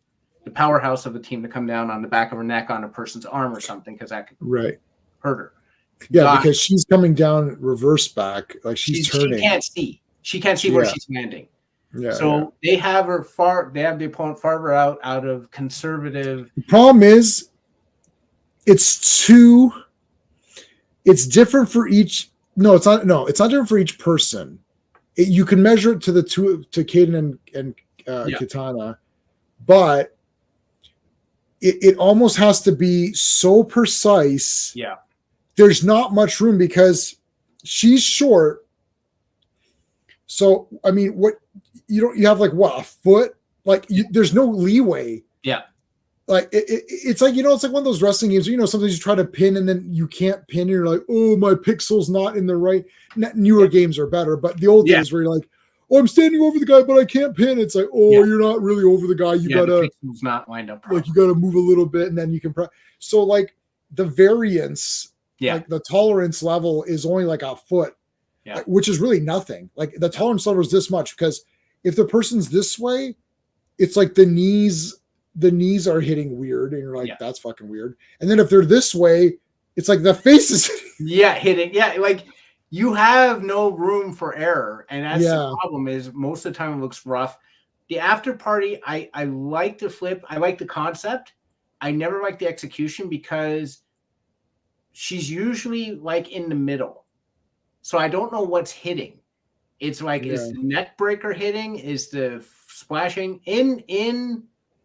the powerhouse of the team, to come down on the back of her neck on a person's arm or something because that could hurt her. Yeah, because she's coming down reverse back, like she's turning. She can't see where she's landing. Yeah. So they have her far. They have the opponent farther out of conservative. The problem is, it's different for each. No, it's not. No, it's not different for each person. You can measure it to the two to Caden and Katana, but it almost has to be so precise. Yeah. There's not much room because she's short. So I mean, what you have like what, a foot? Like there's no leeway. Yeah. Like it's like it's like one of those wrestling games where, sometimes you try to pin and then you can't pin. And you're like, oh, my pixel's not in the right. Newer games are better, but the old days where you're like, oh, I'm standing over the guy, but I can't pin. It's like, oh, you're not really over the guy. You gotta the pixel's not lined up properly. Like you gotta move a little bit and then you can. So like the variance, like the tolerance level is only like a foot, which is really nothing. Like the tolerance level is this much because if the person's this way, it's like the knees are hitting weird and you're like, that's fucking weird. And then if they're this way, it's like the face is hitting. Yeah. Like you have no room for error. And that's the problem is most of the time it looks rough. The after party, I like the flip. I like the concept. I never like the execution because she's usually like in the middle. So I don't know what's hitting. It's like, is the neck breaker hitting? Is the splashing in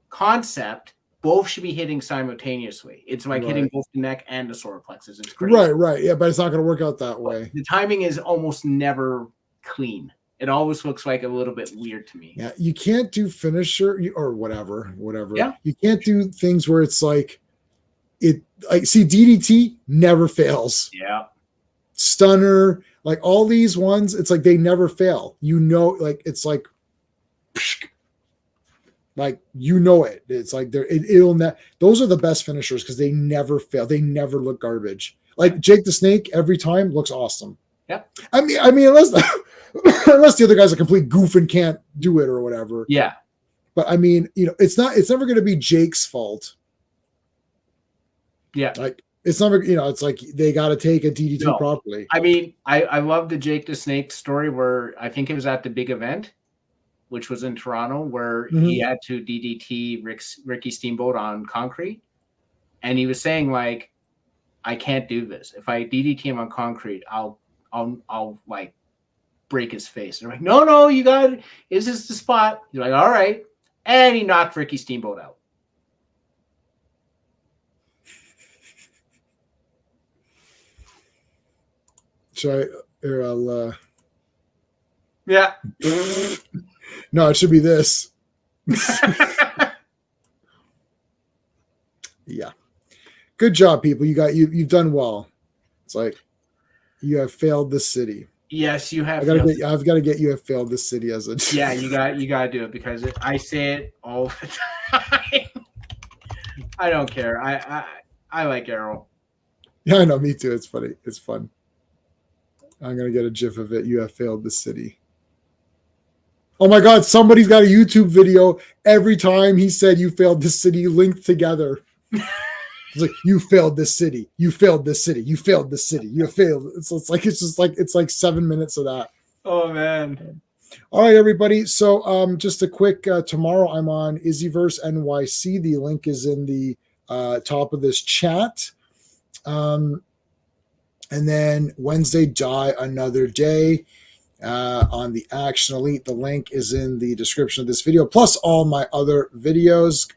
concept? Both should be hitting simultaneously. It's like hitting both the neck and the solar plexus. It's crazy. Right. Yeah, but it's not going to work out that way. The timing is almost never clean. It always looks like a little bit weird to me. Yeah, you can't do finisher or whatever. Yeah. You can't do things where it's like see, DDT never fails. Yeah. Stunner, like all these ones, it's like they never fail. Like it's like it. It's like those are the best finishers because they never fail. They never look garbage. Like Jake the Snake every time looks awesome. Yep. I mean, unless the other guy's a complete goof and can't do it or whatever. Yeah. But I mean, it's never going to be Jake's fault. Yeah. Like it's not, it's like they got to take a DDT No. properly. I mean, I love the Jake the Snake story where I think it was at the big event, which was in Toronto, where he had to DDT Ricky Steamboat on concrete. And he was saying, like, I can't do this. If I DDT him on concrete, I'll like break his face. And they're like, no, you got it. Is this the spot? You're like, all right. And he knocked Ricky Steamboat out. Yeah. No, it should be this. Yeah. Good job, people. You've done well. It's like you have failed this city. Yes, you have. I've got to get you have failed this city as a. Yeah, you got to do it because I say it all the time. I don't care. I like Arrow. Yeah, I know. Me too. It's funny. It's fun. I'm gonna get a GIF of it. You have failed the city. Oh my God! Somebody's got a YouTube video. Every time he said "you failed the city," linked together. It's like you failed this city. You failed this city. You failed this city. You failed. It's like 7 minutes of that. Oh man! All right, everybody. So just a quick. Tomorrow I'm on Izzyverse NYC. The link is in the top of this chat. And then Wednesday, Die Another Day. On the Action Elite. The link is in the description of this video, plus all my other videos.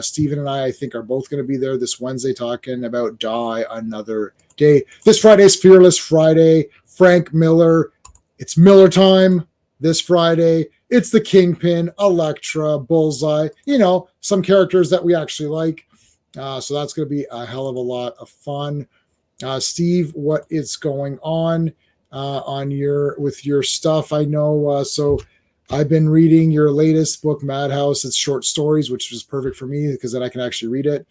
Steven and I think, are both going to be there this Wednesday talking about Die Another Day. This Friday is Fearless Friday. Frank Miller. It's Miller time this Friday. It's the Kingpin, Elektra, Bullseye. Some characters that we actually like. So that's going to be a hell of a lot of fun. Steve, what is going on? With your stuff? I know. So I've been reading your latest book, Madhouse. It's short stories, which is perfect for me because then I can actually read it.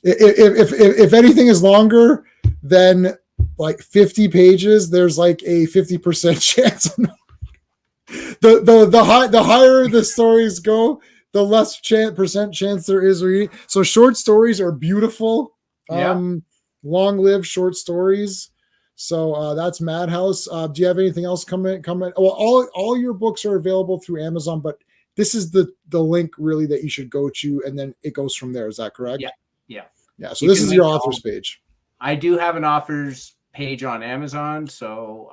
If anything is longer than like 50 pages, there's like a 50% chance. The higher the stories go, the less percent chance there is. So short stories are beautiful. Long-lived short stories. So that's Madhouse. Do you have anything else coming? Well, all your books are available through Amazon, but this is the link really that you should go to, and then it goes from there. Is that correct? Yeah. So this is your author's page. I do have an author's page on Amazon. So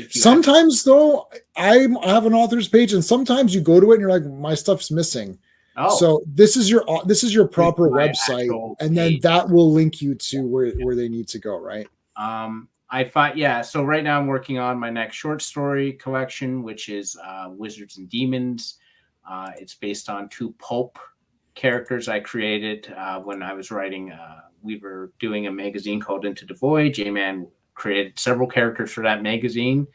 sometimes though, I have an author's page, and sometimes you go to it and you're like, my stuff's missing. Oh. So this is your proper website, and then that will link you to where they need to go, right? I find, so right now I'm working on my next short story collection, which is Wizards and Demons. It's based on 2 pulp characters I created when I was writing. We were doing a magazine called Into the Void. J-Man created several characters for that magazine.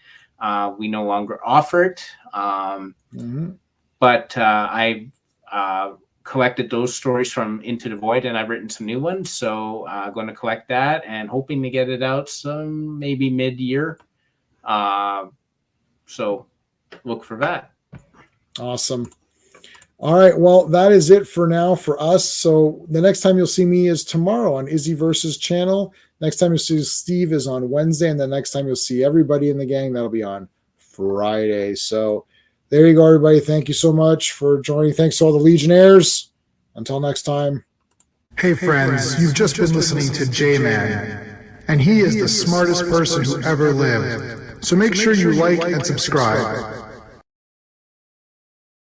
We no longer offer it. But I collected those stories from Into the Void, and I've written some new ones. So I'm going to collect that and hoping to get it out some maybe mid-year. So look for that. Awesome. All right. Well, that is it for now for us. So the next time you'll see me is tomorrow on Izzyverse's channel. Next time you'll see Steve is on Wednesday, and the next time you'll see everybody in the gang, that'll be on Friday. So there you go, everybody. Thank you so much for joining. Thanks to all the Legionnaires. Until next time. Hey friends, you've just been listening to J-Man, and he is the smartest person who ever lived. So make sure you like and subscribe.